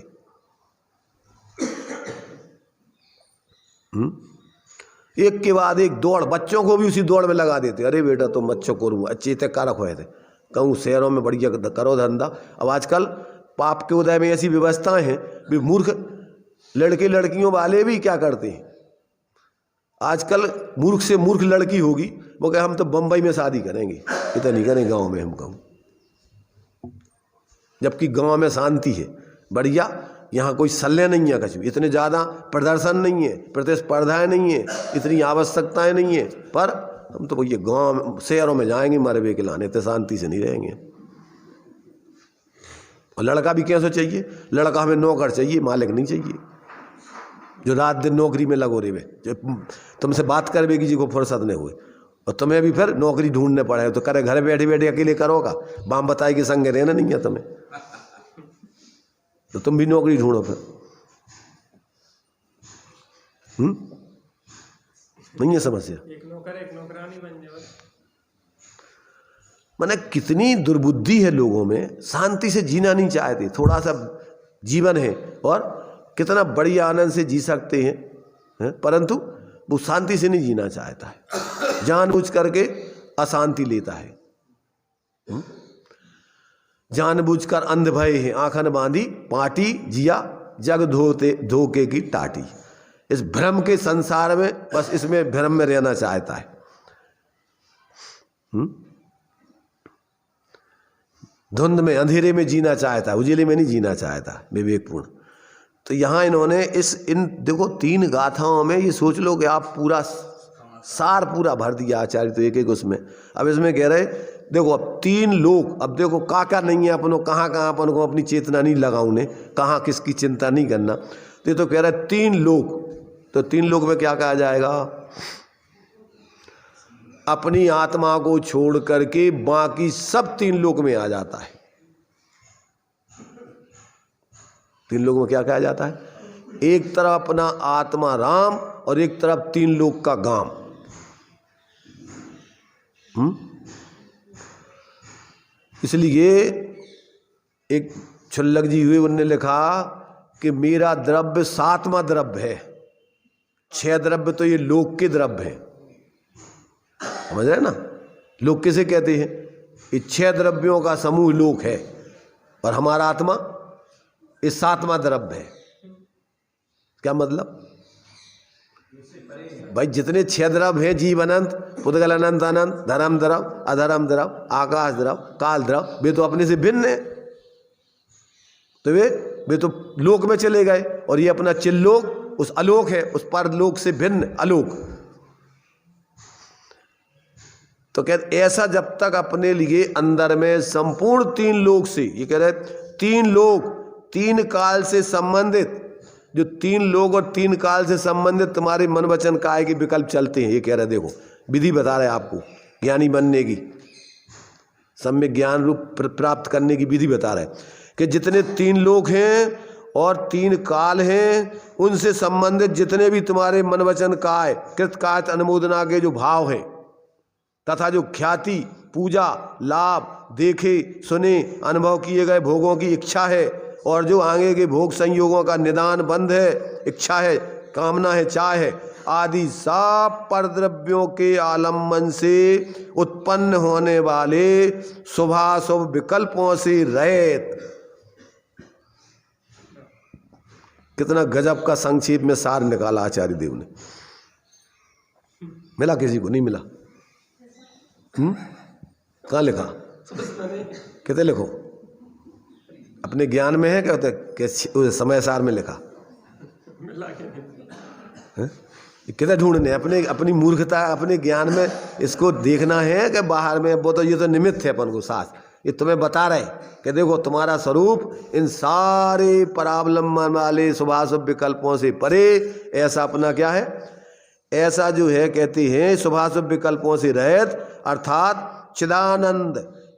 एक के बाद एक दौड़, बच्चों को भी उसी दौड़ में लगा देते। अरे बेटा तुम बच्चों को रूँ अच्छे तक कारक हुए थे, कहूँ शहरों में बढ़िया करो धंधा। अब आजकल पाप के उदय में ऐसी व्यवस्थाएं हैं, भी मूर्ख लड़के लड़कियों वाले भी क्या करते हैं। आजकल मूर्ख से मूर्ख लड़की होगी, वो कहे हम तो बम्बई में शादी करेंगे, इतना नहीं करें गाँव में हम कहूँ। जबकि गाँव में शांति है बढ़िया, यहाँ कोई शल्य नहीं है, कुछ इतने ज़्यादा प्रदर्शन नहीं है, प्रतिस्पर्धाएं नहीं है, इतनी आवश्यकताएं नहीं है। पर हम तो ये गाँव शहरों में जाएंगे मरबे के लाने, तो शांति से नहीं रहेंगे। और लड़का भी कैसे चाहिए? लड़का हमें नौकर चाहिए, मालिक नहीं चाहिए, जो रात दिन नौकरी में लगो रहे, जो तुमसे बात करवेगी जी को फुर्सत नहीं हुई, और तुम्हें भी फिर नौकरी ढूंढने पड़े तो करे घर बैठे बैठे अकेले करोगा, बाम बताए कि संग रहना नहीं है तुम्हें, तो तुम भी नौकरी ढूंढो फिर। नहीं है समस्या? एक नौकर एक नौकरानी बन जाओ। माने कितनी दुर्बुद्धि है लोगों में, शांति से जीना नहीं चाहते, थोड़ा सा जीवन है और कितना बढ़िया आनंद से जी सकते हैं, परंतु वो शांति से नहीं जीना चाहता है, जानबूझ करके अशांति लेता है, जानबूझकर अंध भय है, आंखन बांधी पाटी जिया जग धोते धोखे की टाटी। इस भ्रम के संसार में बस इसमें भ्रम में रहना चाहता है। धुंध में अंधेरे में जीना चाहता है, उजिले में नहीं जीना चाहता, विवेकपूर्ण। तो यहाँ इन्होंने इन देखो 3 गाथाओं में ये सोच लो कि आप पूरा सार पूरा भर दिया आचार्य तो एक एक उसमें। अब इसमें कह रहे देखो अब 3 लोग, अब देखो का नहीं है अपनों, कहाँ अपन को अपनी चेतना नहीं लगाऊने, कहाँ किसकी चिंता नहीं करना। तो कह रहे 3 लोग, तो 3 लोग में क्या कहा जाएगा? अपनी आत्मा को छोड़ करके बाकी सब 3 लोक में आ जाता है। 3 लोक में क्या कहा जाता है? एक तरफ अपना आत्मा राम और एक तरफ 3 लोक का गाम। इसलिए एक छुल्लक जी हुए, उन्होंने लिखा कि मेरा द्रव्य 7वां द्रव्य है, 6 द्रव्य तो ये लोक के द्रव्य है। समझ रहे ना? लोक किसे कहते हैं? ये 6 द्रव्यों का समूह लोक है और हमारा आत्मा ये 7वां द्रव्य है। क्या मतलब? भाई जितने 6 द्रव्य हैं, जीव अनंत, पुद्गल अनंत अनंत, धर्म द्रव, अधर्म द्रव, आकाश द्रव, काल द्रव, वे तो अपने से भिन्न है, तो वे तो लोक में चले गए और ये अपना चिल्लोक उस अलोक है, उस परलोक से भिन्न अलोक। तो कहते ऐसा जब तक अपने लिए अंदर में संपूर्ण 3 लोक से, ये कह रहे 3 लोक 3 काल से संबंधित, जो 3 लोक और 3 काल से संबंधित तुम्हारे मन वचन काया के विकल्प चलते हैं। ये कह रहे देखो विधि बता रहे आपको ज्ञानी बनने की, सम्यक ज्ञान रूप प्राप्त करने की विधि बता रहे कि जितने 3 लोक हैं और 3 काल हैं, उनसे संबंधित जितने भी तुम्हारे मन वचन काय कृत कायत अनुमोदना के जो भाव हैं तथा जो ख्याति पूजा लाभ देखे सुने अनुभव किए गए भोगों की इच्छा है, और जो आगे के भोग संयोगों का निदान बंध है, इच्छा है, कामना है, चाह है आदि सब परद्रव्यों के आलम्बन से उत्पन्न होने वाले शुभाशुभ विकल्पों से रहित। कितना गजब का संक्षेप में सार निकाला आचार्य देव ने। मिला किसी को? नहीं मिला? कहाँ लिखा? कितने लिखो? अपने ज्ञान में है क्या होता है? समय सार में लिखा? कितने ढूंढने? अपनी मूर्खता, अपने ज्ञान में इसको देखना है कि बाहर में? वो तो ये तो निमित्त है अपन को साथ, ये तुम्हें बता रहे कि देखो तुम्हारा स्वरूप इन सारे परावलंबन वाले शुभाशुभ विकल्पों से परे, ऐसा अपना क्या है? ऐसा जो है कहते हैं शुभाशुभ विकल्पों से रहित, अर्थात चिदानंद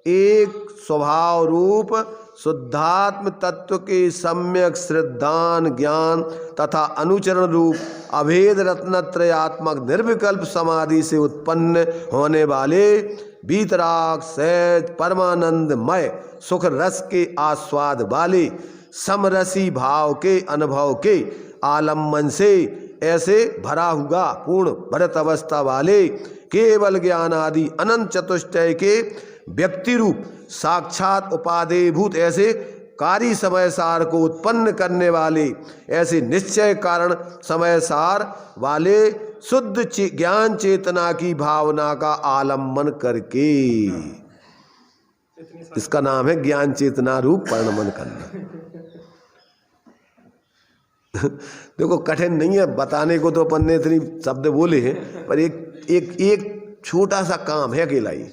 एक स्वभाव रूप शुद्धात्म तत्व के सम्यक श्रद्धान ज्ञान तथा अनुचरण रूप अभेद रत्नत्रयात्मक निर्विकल्प समाधि से उत्पन्न होने वाले वीतराग सहज परमानंदमय सुख रस के आस्वाद वाले समरसी भाव के अनुभव के आलम्बन से ऐसे भरा हुआ पूर्ण भरत अवस्था वाले केवल ज्ञान आदि अनंत चतुष्टय के व्यक्ति रूप साक्षात उपादेयभूत ऐसे कारी समय सार को उत्पन्न करने वाले ऐसे निश्चय कारण समय सार वाले शुद्ध ज्ञान चेतना की भावना का आलम्बन करके, इसका नाम है ज्ञान चेतना रूप परिणमन करना। देखो कठिन नहीं है बताने को, तो अपन ने इतनी शब्द बोले हैं, पर एक छोटा सा काम है अकेला ही।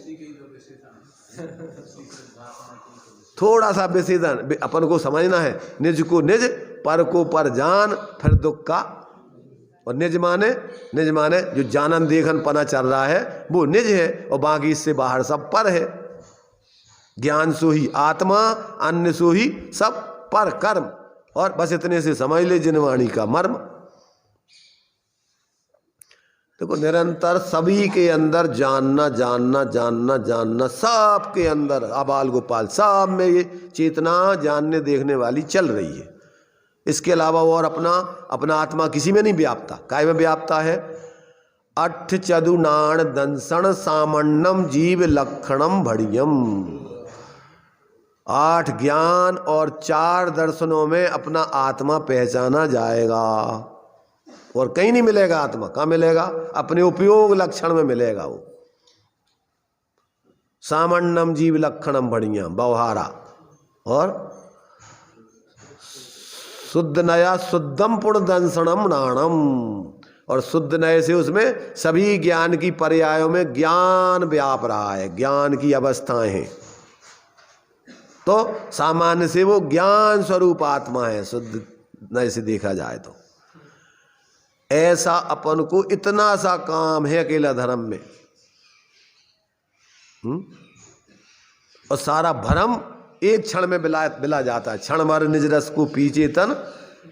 थोड़ा सा विषेदन अपन को समझना है। निज को निज, पर को पर जान, फिर दुख का। और निज माने जो जानन देखन पना चल रहा है वो निज है, और बाकी इससे बाहर सब पर है। ज्ञान सो ही आत्मा, अन्य सो ही सब पर कर्म। और बस इतने से समझ ले जिनवाणी का मर्म। देखो निरंतर सभी के अंदर जानना जानना जानना जानना, सब के अंदर आबाल गोपाल सब में ये चेतना जानने देखने वाली चल रही है। इसके अलावा और अपना आत्मा किसी में नहीं व्यापता। काय में व्यापता है? अठ चदुनाण दंसण सामण्यम जीव लक्षणम भड़ियम। 8 ज्ञान और 4 दर्शनों में अपना आत्मा पहचाना जाएगा, और कहीं नहीं मिलेगा। आत्मा कहाँ मिलेगा? अपने उपयोग लक्षण में मिलेगा। वो सामण्यम जीव लक्षणम बढ़िया व्यवहारा, और शुद्ध नया शुद्धम पुण्य दंसणम नाणम। और शुद्ध नए से उसमें सभी ज्ञान की पर्यायों में ज्ञान व्याप रहा है, ज्ञान की अवस्थाएं हैं। तो सामान्य से वो ज्ञान स्वरूप आत्मा है, शुद्ध नए से देखा जाए तो। ऐसा अपन को इतना सा काम है अकेला धर्म में, और सारा भ्रम एक क्षण में बिला जाता है। क्षण भर निज रस को पीछे तन,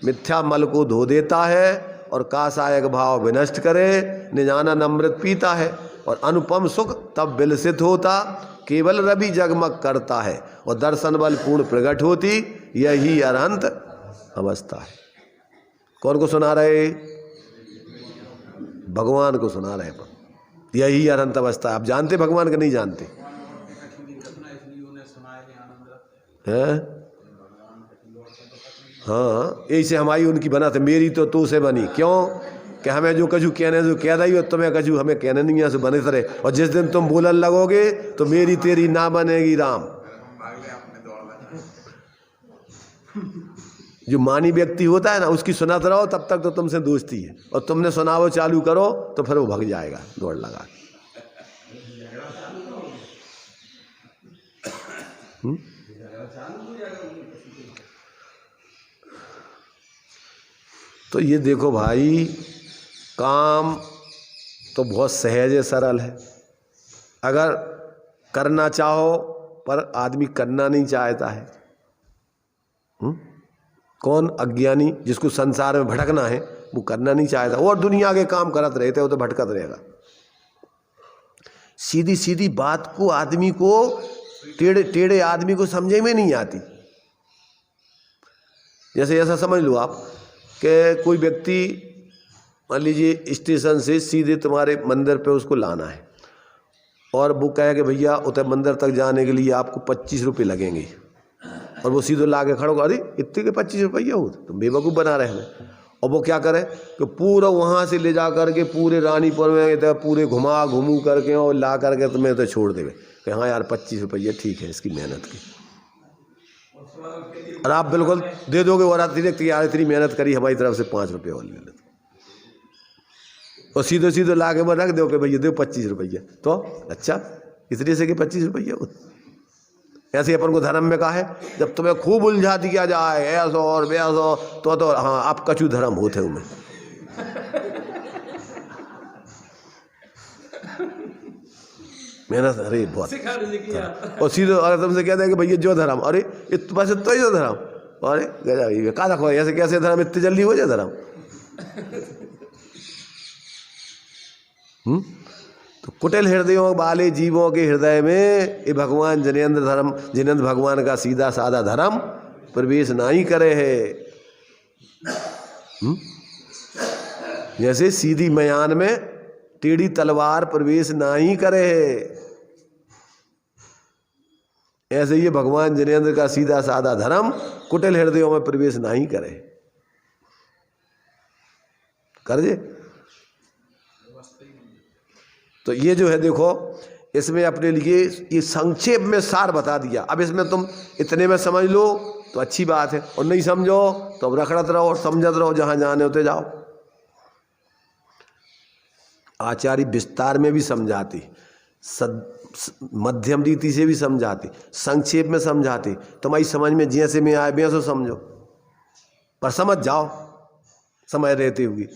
मिथ्या मल को धो देता है, और कासायक भाव विनष्ट करे, निजानन अमृत पीता है। और अनुपम सुख तब विलसित होता, केवल रवि जगमग करता है, और दर्शन बल पूर्ण प्रकट होती, यही अरहंत अवस्था है। कौन को सुना रहे? भगवान को सुना रहे। पर यही अरहंत अवस्था है। आप जानते भगवान का? नहीं जानते हैं? हाँ, ऐसे हमारी उनकी बना थे, मेरी तो से बनी। क्यों? कि हमें जो कछु कहने जो कह रही हो, तुम्हें कछु हमें कहने नहीं है, बने तरह। और जिस दिन तुम बोलन लगोगे तो मेरी तेरी ना बनेगी राम। जो मानी व्यक्ति होता है ना, उसकी सुनत रहो तब तक तो तुमसे दोस्ती है, और तुमने सुनावो चालू करो तो फिर वो भग जाएगा दौड़ लगा। तो ये देखो भाई, काम तो बहुत सहज है, सरल है। अगर करना चाहो, पर आदमी करना नहीं चाहता है। कौन? अज्ञानी, जिसको संसार में भटकना है वो करना नहीं चाहता, और दुनिया के काम करत रहते हो तो भटकत रहेगा। सीधी सीधी बात को आदमी को, टेढ़े आदमी को समझे में नहीं आती। जैसे ऐसा समझ लो आप कि कोई व्यक्ति मान लीजिए स्टेशन से सीधे तुम्हारे मंदिर पे उसको लाना है, और वो कहे कि भैया उधर मंदिर तक जाने के लिए आपको 25 रुपये लगेंगे, और वो सीधे ला के खड़ो, अरे इतने के 25 रुपये हो, तुम बेवकूफ़ बना रहे हैं। और वो क्या करे कि पूरा वहाँ से ले जा करके पूरे रानीपुर में इधर पूरे घुमू करके और ला करके तुम्हें तो छोड़ देवे कि हाँ यार 25 रुपये ठीक है इसकी मेहनत की। और आप बिल्कुल दे दोगे, और अतिरिक्त यार इतनी मेहनत करी हमारी तरफ से 5 रुपये और ले लेते, और सीधे ला के रख दो कि भैया दो 25 रुपये। तो अच्छा, इसलिए से कि 25 रुपये हो। ऐसे अपन को धर्म में कहा है, जब तुम्हें खूब उलझा दिया जाए ऐसो और वैसो तो हाँ आप कछु धर्म होते हो में। मेहनत, अरे बहुत। और सीधे अगर तुमसे कहते हैं कि भैया जो धर्म, अरे बस तो ही जो धर्म, अरे गजा कहा रखो ऐसे कैसे धर्म इतनी जल्दी हो जाए धर्म। तो कुटिल हृदयों वाले जीवों के हृदय में ये भगवान जिनेंद्र भगवान का सीधा साधा धर्म प्रवेश नहीं करे है। जैसे सीधी मयान में टेढ़ी तलवार प्रवेश नहीं करे है, ऐसे ये भगवान जिनेंद्र का सीधा साधा धर्म कुटिल हृदयों में प्रवेश नहीं करे। कर जे तो ये जो है देखो, इसमें अपने लिए ये संक्षेप में सार बता दिया। अब इसमें तुम इतने में समझ लो तो अच्छी बात है, और नहीं समझो तो अब रखड़त रहो और समझत रहो, जहां जाने होते जाओ। आचार्य विस्तार में भी समझाती, मध्यम रीति से भी समझाते, संक्षेप में समझाते, तुम्हारी समझ में जैसे में आए वैसे समझो, पर समझ जाओ समय रहते हुए।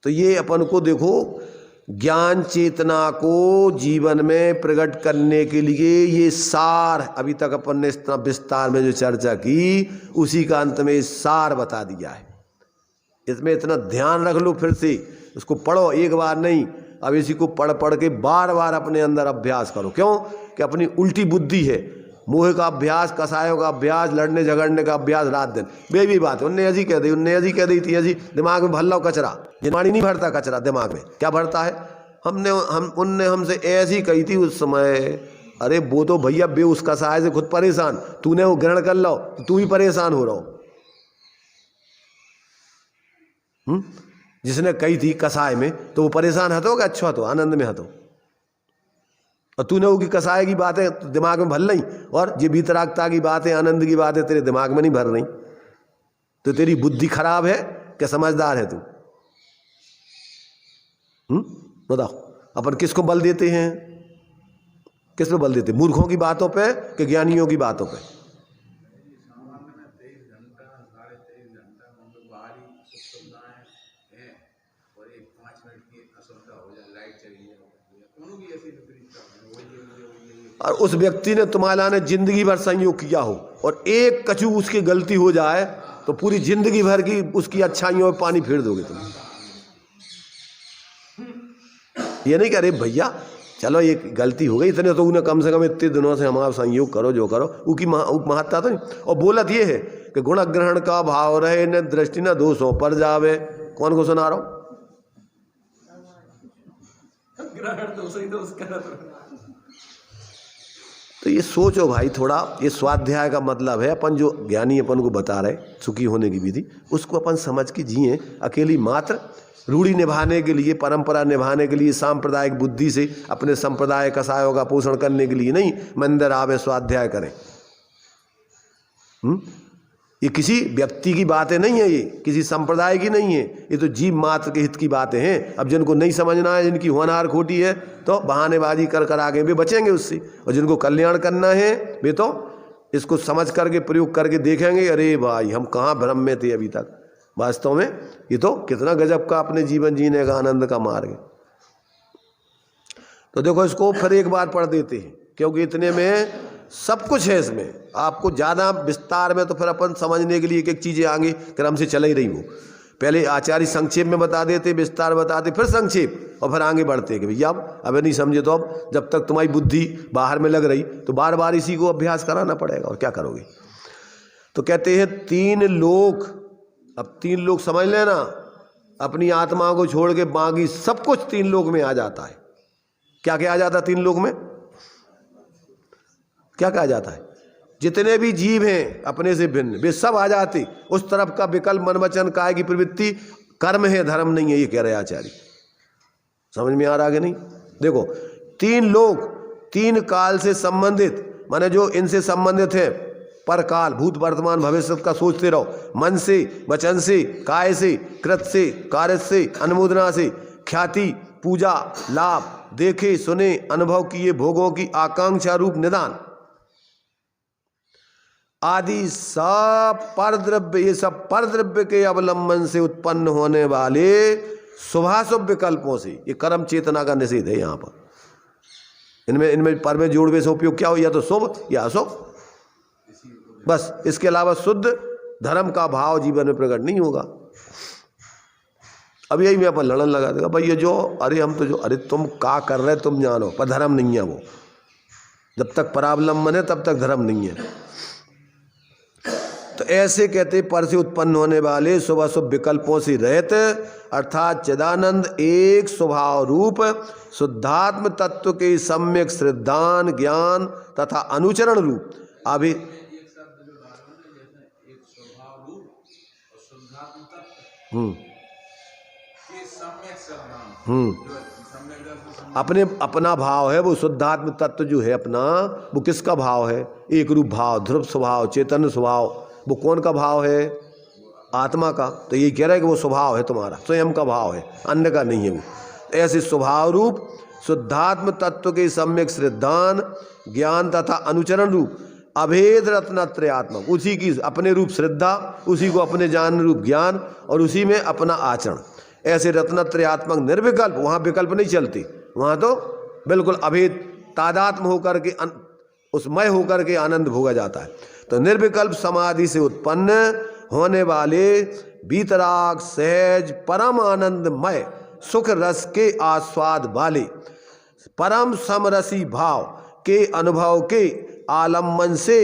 तो ये अपन को देखो, ज्ञान चेतना को जीवन में प्रकट करने के लिए ये सार, अभी तक अपन ने इतना विस्तार में जो चर्चा की उसी का अंत में सार बता दिया है। इसमें इतना ध्यान रख लो, फिर से उसको पढ़ो, एक बार नहीं, अब इसी को पढ़ पढ़ के बार बार अपने अंदर अभ्यास करो। क्यों कि अपनी उल्टी बुद्धि है, मोह का अभ्यास, कसायों का अभ्यास, लड़ने झगड़ने का अभ्यास रात दिन, बेबी बात। उनने ऐसी कह दी, उनने ऐसी कह दी थी, ऐसी दिमाग में भर लो कचरा। दिमाग नहीं भरता कचरा, दिमाग में क्या भरता है? उनने हमसे ऐसी कही थी उस समय। अरे वो तो भैया बे उसका कसाय से खुद परेशान, तूने वो ग्रहण कर लो तो तू ही परेशान हो रहा हो। जिसने कही थी कसाय में, तो वो परेशान हतो कि अच्छा हतो, आनंद में हतो। और तूने वो की कसाय की बातें तो दिमाग में भर ली, और ये भीतरागता की बातें, आनंद की बातें तेरे दिमाग में नहीं भर रही। तो तेरी बुद्धि खराब है क्या समझदार है तू? बताओ, अपन किसको बल देते हैं? किस पे बल देते? मूर्खों की बातों पे कि ज्ञानियों की बातों पे? सामान्य में 23 घंटा 23.5 घंटा मतलब बाहरी सुविधाएं हैं, और एक 5 मिनट की असुविधा हो जाए, लाइट चली जाए, दोनों की ऐसी विपरीतता है। और उस व्यक्ति ने तुम्हारा ने जिंदगी भर संयोग किया हो, और एक कचू उसकी गलती हो जाए तो पूरी जिंदगी भर की उसकी अच्छाइयों में पानी फेर दोगे तुम। ये नहीं कह रहे भैया चलो ये गलती हो गई, इतने तो उन्हें कम से कम इतने दिनों से हमारा संयोग करो, जो करो उसकी महत्ता तो नहीं। और बोलत ये है कि गुण ग्रहण का भाव रहे, न दृष्टि न दोषों पर जावे। कौन को सुना रहा हूं? ग्रहण दोष ही दोष करत। तो ये सोचो भाई थोड़ा, ये स्वाध्याय का मतलब है अपन जो ज्ञानी अपन को बता रहे सुखी होने की विधि, उसको अपन समझ के जिए। अकेली मात्र रूढ़ी निभाने के लिए, परंपरा निभाने के लिए, सांप्रदायिक बुद्धि से अपने संप्रदाय कसायों का पोषण करने के लिए नहीं मंदिर आवे स्वाध्याय करें। ये किसी व्यक्ति की बातें नहीं है, ये किसी संप्रदाय की नहीं है, ये तो जीव मात्र के हित की बातें हैं। अब जिनको नहीं समझना है, जिनकी होनहार खोटी है, तो बहानेबाजी कर कर आगे भी बचेंगे उससे, और जिनको कल्याण करना है वे तो इसको समझ करके प्रयोग करके देखेंगे, अरे भाई हम कहाँ भ्रम में थे अभी तक। वास्तव में ये तो कितना गजब का अपने जीवन जीने का आनंद का मार्ग है। तो देखो इसको फिर एक बार पढ़ देते हैं, क्योंकि इतने में सब कुछ है। इसमें आपको ज़्यादा विस्तार में तो फिर अपन समझने के लिए एक एक चीज़ें आगे क्रम से चल ही रही हो। पहले आचार्य संक्षेप में बता देते, विस्तार बताते, फिर संक्षेप, और फिर आगे बढ़ते कि भैया अब नहीं समझे तो अब जब तक तुम्हारी बुद्धि बाहर में लग रही तो बार बार इसी को अभ्यास कराना पड़ेगा, और क्या करोगे। तो कहते हैं 3 लोक। अब 3 लोक समझ लेना, अपनी आत्मा को छोड़ के बाकी सब कुछ 3 लोक में आ जाता है। क्या क्या आ जाता है 3 लोक में? क्या कहा जाता है? जितने भी जीव हैं अपने से भिन्न, वे सब आ जाते। उस तरफ का विकल्प मन वचन काय की प्रवृत्ति कर्म है, धर्म नहीं है, ये कह रहे आचार्य। समझ में आ रहा है कि नहीं? देखो 3 लोक 3 काल से संबंधित, माने जो इनसे संबंधित है, परकाल, भूत वर्तमान भविष्य का सोचते रहो, मन से, वचन से, काय से, कृत से, कार्य से, अनुमोदना से, ख्याति, पूजा, लाभ, देखे सुने अनुभव किए भोगों की आकांक्षा रूप निदान आदि सब परद्रव्य, ये सब परद्रव्य के अवलंबन से उत्पन्न होने वाले शुभाशुभ विकल्पों से, ये कर्म चेतना का निषेध है यहाँ पर। इनमें पर में जोड़वे से उपयोग क्या हो, या तो शुभ या अशुभ, बस। इसके अलावा शुद्ध धर्म का भाव जीवन में प्रकट नहीं होगा। अब यही में अपन लड़न लगा देगा भाई, ये जो अरे हम तो जो अरे तुम क्या कर रहे तुम जानो, पर धर्म नहीं है वो। जब तक परावलंबन है तब तक धर्म नहीं है। तो ऐसे कहते पर से उत्पन्न होने वाले शुभ अशुभ विकल्पों से रहित, अर्थात चिदानंद एक स्वभाव रूप शुद्धात्म तत्व के सम्यक श्रद्धान ज्ञान तथा अनुचरण रूप अभी एक शब्द जो डालो ना, जैसे एक स्वभाव रूप और शुद्धात्म तत्व के सम्यक श्रद्धान, अपने अपना भाव है वो शुद्धात्म तत्व जो है अपना, वो किसका भाव है? एक रूप भाव, ध्रुव स्वभाव, चैतन्य स्वभाव। वो कौन का भाव है? आत्मा का। तो ये कह रहा है कि वो स्वभाव है तुम्हारा, स्वयं का भाव है, अन्य का नहीं है वो। ऐसे स्वभाव रूप शुद्धात्म तत्व के सम्यक श्रद्धान ज्ञान तथा अनुचरण रूप अभेद रत्नत्रयात्मक, उसी की अपने रूप श्रद्धा, उसी को अपने जान रूप ज्ञान और उसी में अपना आचरण, ऐसे रत्नत्रयात्मक निर्विकल्प, वहाँ विकल्प नहीं चलती, वहाँ तो बिल्कुल अभेद तादात्म होकर के उसमय होकर के आनंद भोगा जाता है। तो निर्विकल्प समाधि से उत्पन्न होने वाले बीतराग सहज परम आनंदमय सुख रस के आस्वाद वाले परम समरसी भाव के अनुभव के आलम्बन से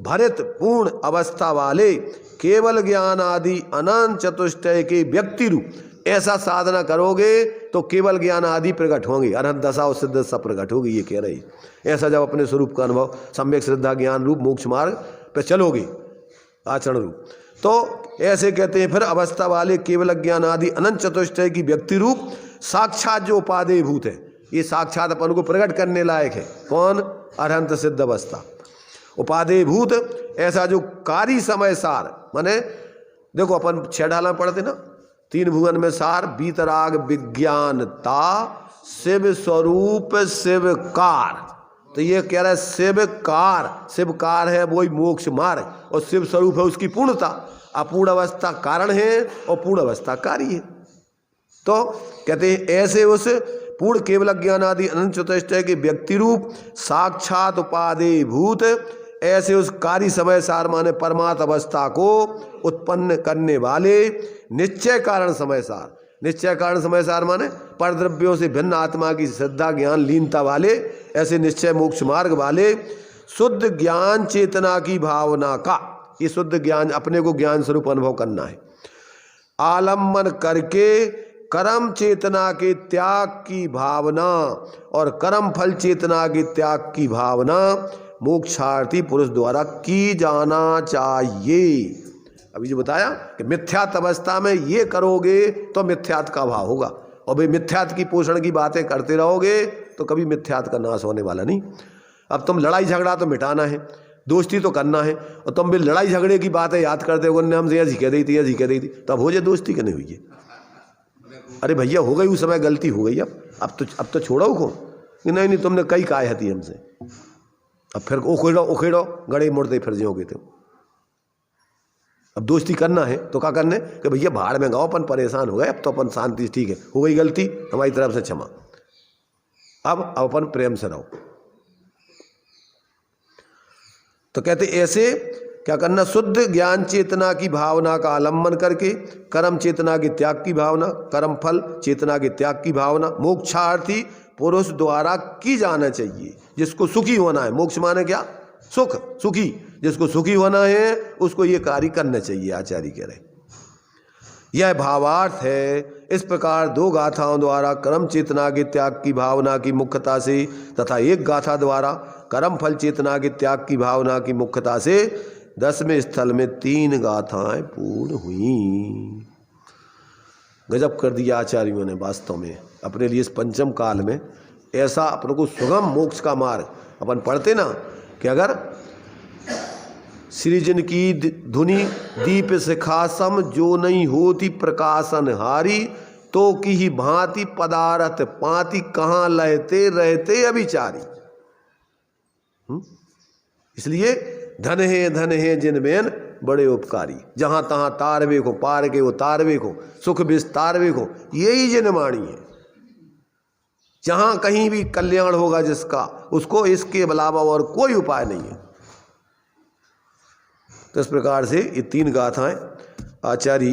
भरित पूर्ण अवस्था वाले केवल ज्ञान आदि अनंत चतुष्टय के व्यक्ति रूप ऐसा साधना करोगे तो केवल ज्ञान आदि प्रकट होंगे, अनंत दशा और सिद्ध सब प्रकट होगी, ये कह रही। ऐसा जब अपने स्वरूप का अनुभव सम्यक श्रद्धा ज्ञान रूप मोक्ष मार्ग पे चलोगे आचरण रूप, तो ऐसे कहते हैं फिर अवस्था वाले केवल ज्ञान आदि अनंत चतुष्टय की व्यक्ति रूप साक्षात जो उपादेय भूत है, ये साक्षात अपन को प्रकट करने लायक है। कौन? अरहंत सिद्ध अवस्था उपादेय भूत, ऐसा जो कारी समय सार, माने देखो अपन 6 ढाला पढ़ते ना, 3 भुवन में सार, बीतराग विज्ञानता शिव स्वरूप शिवकार, तो ये कह रहा है शिवकार, शिवकार है वही मोक्ष मार्ग और शिव स्वरूप है उसकी पूर्णता, अपूर्ण अवस्था कारण है और पूर्ण अवस्था कार्य है। तो कहते हैं ऐसे उस पूर्ण केवल ज्ञान आदि अनंत चतुष्टय के व्यक्ति रूप साक्षात उपादेय भूत ऐसे उस कार्य समय सार माने परमात्म अवस्था को उत्पन्न करने वाले निश्चय कारण समय सार, निश्चय कारण समय सार माने परद्रव्यों से भिन्न आत्मा की श्रद्धा ज्ञान लीनता वाले ऐसे निश्चय मोक्ष मार्ग वाले शुद्ध ज्ञान चेतना की भावना का, ये शुद्ध ज्ञान अपने को ज्ञान स्वरूप अनुभव करना है, आलम्बन करके कर्म चेतना के त्याग की भावना और कर्म फल चेतना के त्याग की भावना मोक्षार्थी पुरुष द्वारा की जाना चाहिए। अभी जो बताया कि मिथ्यात्व अवस्था में ये करोगे तो मिथ्यात्व का भाव होगा, और भाई मिथ्यात्व की पोषण की बातें करते रहोगे तो कभी मिथ्यात्व का नाश होने वाला नहीं। अब तुम लड़ाई झगड़ा तो मिटाना है, दोस्ती तो करना है, और तुम भी लड़ाई झगड़े की बातें याद करते हो, उन्होंने हमसे यह झिके दी थी, यह झिके दी थी, तब हो जाए दोस्ती कि नहीं हुई है। अरे भैया हो गई उस समय गलती हो गई, अब तो छोड़ो को कि नहीं तुमने कई काय थी हमसे, अब फिर उखेड़ो गड़े मुड़ते फिर जाओगे तुम। अब दोस्ती करना है तो क्या करने कि भैया भाड़ में गाओ, अपन परेशान हो गए, अब तो अपन शांति, ठीक है हो गई गलती हमारी तरफ से क्षमा, अब अपन प्रेम से रहो। तो कहते ऐसे क्या करना, शुद्ध ज्ञान चेतना की भावना का आलम्बन करके कर्म चेतना के त्याग की भावना, कर्म फल चेतना के त्याग की भावना मोक्षार्थी पुरुष द्वारा की जाना चाहिए। जिसको सुखी होना है, मोक्ष माने क्या? सुख, सुखी, जिसको सुखी होना है उसको ये कार्य करना चाहिए, आचार्य कह रहे। यह भावार्थ है। इस प्रकार 2 गाथाओं द्वारा कर्म चेतना के त्याग की भावना की मुख्यता से तथा 1 गाथा द्वारा कर्म फल चेतना के त्याग की भावना की मुख्यता से 10वें स्थल में 3 गाथाएं पूर्ण हुई। गजब कर दिया आचार्यों ने वास्तव में अपने लिए। इस पंचम काल में ऐसा अपन को सुगम मोक्ष का मार्ग अपन पढ़ते ना कि अगर सृजन की धुनि दीप शिखासम जो नहीं होती प्रकाशन हारी, तो की ही भांति पदारथ पाती कहाँ लहते रहते अभिचारी। इसलिए धन है जिनमें बड़े उपकारी, जहाँ तहाँ तारवे को पार के वो तारवे को सुख विस्तारवे को, यही जिनवाणी है। जहाँ कहीं भी कल्याण होगा जिसका, उसको इसके अलावा और कोई उपाय नहीं है। तो इस प्रकार से ये 3 गाथाएं आचार्य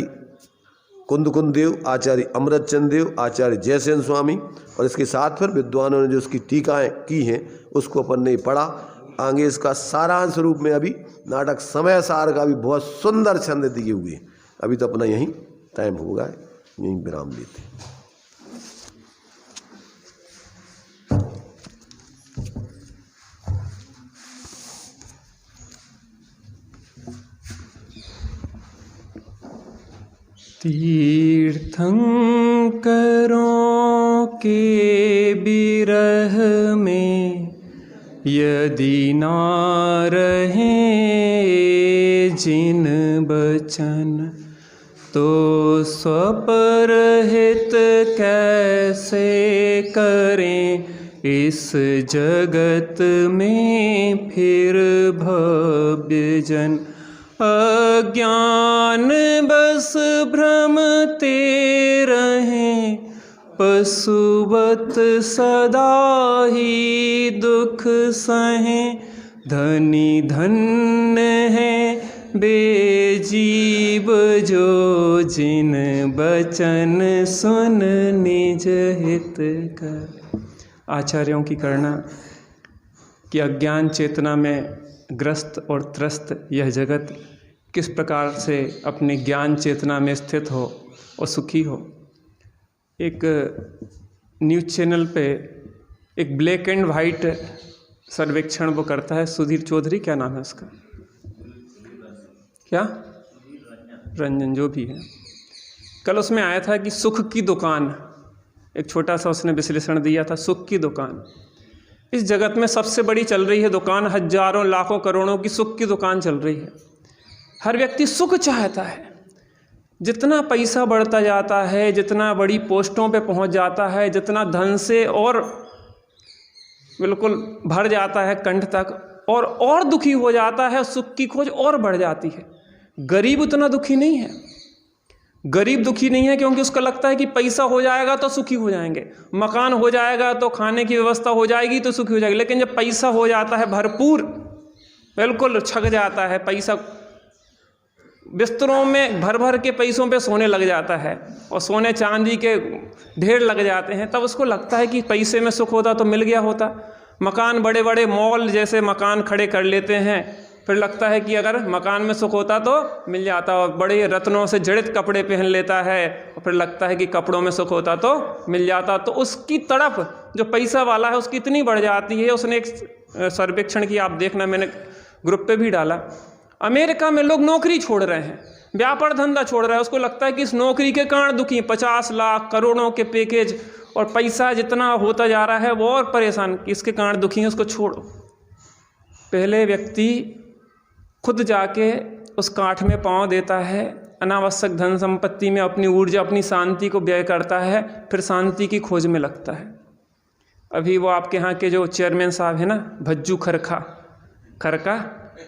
कुंद देव, आचार्य अमृतचंद देव, आचार्य जयसेन स्वामी और इसके साथ फिर विद्वानों ने जो उसकी टीकाएं की हैं उसको अपन ने पढ़ा। आगे इसका सारांश रूप में अभी नाटक समय सार का भी बहुत सुंदर छंद दिए हुए। अभी तो अपना यहीं टाइम होगा, यहीं विराम लेते। तीर्थंकरों के बिरह में यदि ना रहे जिन बचन, तो स्वपरहित कैसे करें इस जगत में फिर भव्य जन। अज्ञान बस भ्रमते रहें, पशुवत सदा ही दुख सहें। धनी धन्य है बेजीव जो जिन बचन सुन निज हित कर। आचार्यों की करना कि अज्ञान चेतना में ग्रस्त और त्रस्त यह जगत किस प्रकार से अपने ज्ञान चेतना में स्थित हो और सुखी हो। एक न्यूज़ चैनल पे एक ब्लैक एंड वाइट सर्वेक्षण वो करता है सुधीर चौधरी, क्या नाम है उसका, क्या रंजन, जो भी है। कल उसमें आया था कि सुख की दुकान, एक छोटा सा उसने विश्लेषण दिया था। सुख की दुकान इस जगत में सबसे बड़ी चल रही है दुकान, हजारों लाखों करोड़ों की सुख की दुकान चल रही है। हर व्यक्ति सुख चाहता है। जितना पैसा बढ़ता जाता है, जितना बड़ी पोस्टों पे पहुंच जाता है, जितना धन से और बिल्कुल भर जाता है कंठ तक, और दुखी हो जाता है, सुख की खोज और बढ़ जाती है। गरीब उतना दुखी नहीं है। गरीब दुखी नहीं है क्योंकि उसको लगता है कि पैसा हो जाएगा तो सुखी हो जाएंगे, मकान हो जाएगा तो खाने की व्यवस्था हो जाएगी तो सुखी हो जाएगी। लेकिन जब पैसा हो जाता है भरपूर, बिल्कुल छक जाता है पैसा, बिस्तरों में भर भर के पैसों पे सोने लग जाता है और सोने चांदी के ढेर लग जाते हैं, तब उसको लगता है कि पैसे में सुख होता तो मिल गया होता। मकान, बड़े बड़े मॉल जैसे मकान खड़े कर लेते हैं, फिर लगता है कि अगर मकान में सुख होता तो मिल जाता। और बड़े रत्नों से जड़ित कपड़े पहन लेता है और फिर लगता है कि कपड़ों में सुख होता तो मिल जाता। तो उसकी तड़प जो पैसा वाला है उसकी इतनी बढ़ जाती है। उसने एक सर्वेक्षण किया, आप देखना, मैंने ग्रुप पे भी डाला। अमेरिका में लोग नौकरी छोड़ रहे हैं, व्यापार धंधा छोड़ रहे हैं। उसको लगता है कि इस नौकरी के कारण दुखी, 50 लाख करोड़ों के पैकेज और पैसा जितना होता जा रहा है वो और परेशान, इसके कारण दुखी है, उसको छोड़ो। पहले व्यक्ति खुद जाके उस काठ में पांव देता है, अनावश्यक धन संपत्ति में अपनी ऊर्जा, अपनी शांति को व्यय करता है, फिर शांति की खोज में लगता है। अभी वो आपके यहाँ के जो चेयरमैन साहब है ना, भज्जू खरका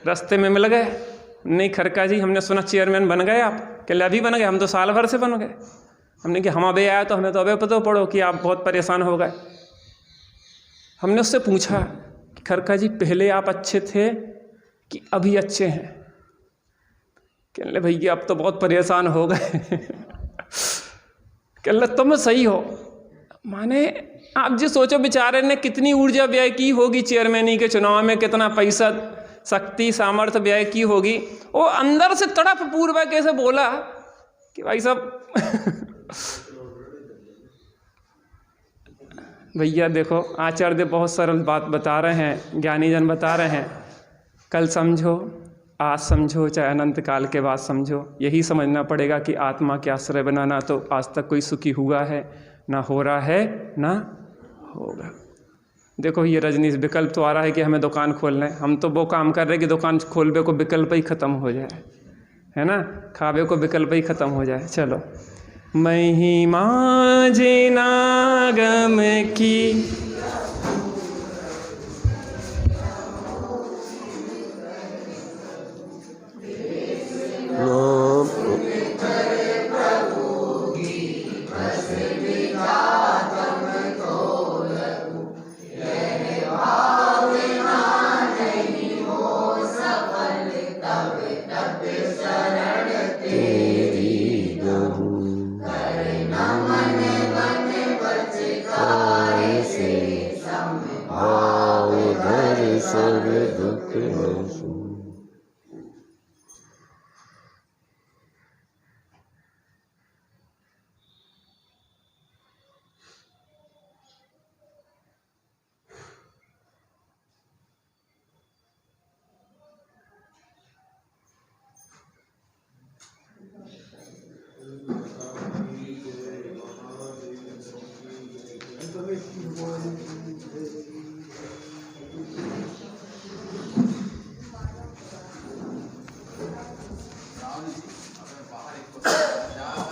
रास्ते में मिल गए। नहीं खरका जी, हमने सुना चेयरमैन बन गए आप। क्या अभी बन गए? हम तो साल भर से बन गए। हमने कि हम अबे आए तो हमें तो अबे पता पड़ो कि आप बहुत परेशान हो गए। हमने उससे पूछा कि खरका जी पहले आप अच्छे थे कि अभी अच्छे हैं? कहने भैया अब तो बहुत परेशान हो गए। कहने तुम सही हो, माने आप जी सोचो बेचारे ने कितनी ऊर्जा व्यय की होगी चेयरमैनी के चुनाव में, कितना पैसा, शक्ति, सामर्थ्य व्यय की होगी। वो अंदर से तड़प पूर्वक कैसे बोला कि भाई साहब भैया देखो, आचार्य देव बहुत सरल बात बता रहे हैं, ज्ञानी जन बता रहे हैं, कल समझो, आज समझो, चाहे अनंत काल के बाद समझो। यही समझना पड़ेगा कि आत्मा के आश्रय बनाना तो आज तक कोई सुखी हुआ है ना, हो रहा है ना होगा। देखो ये रजनीश विकल्प तो आ रहा है कि हमें दुकान खोलना है, हम तो वो काम कर रहे हैं कि दुकान खोलबे को विकल्प ही ख़त्म हो जाए, है ना, खावे को विकल्प ही ख़त्म हो जाए। चलो, महिमा जिनागम की जा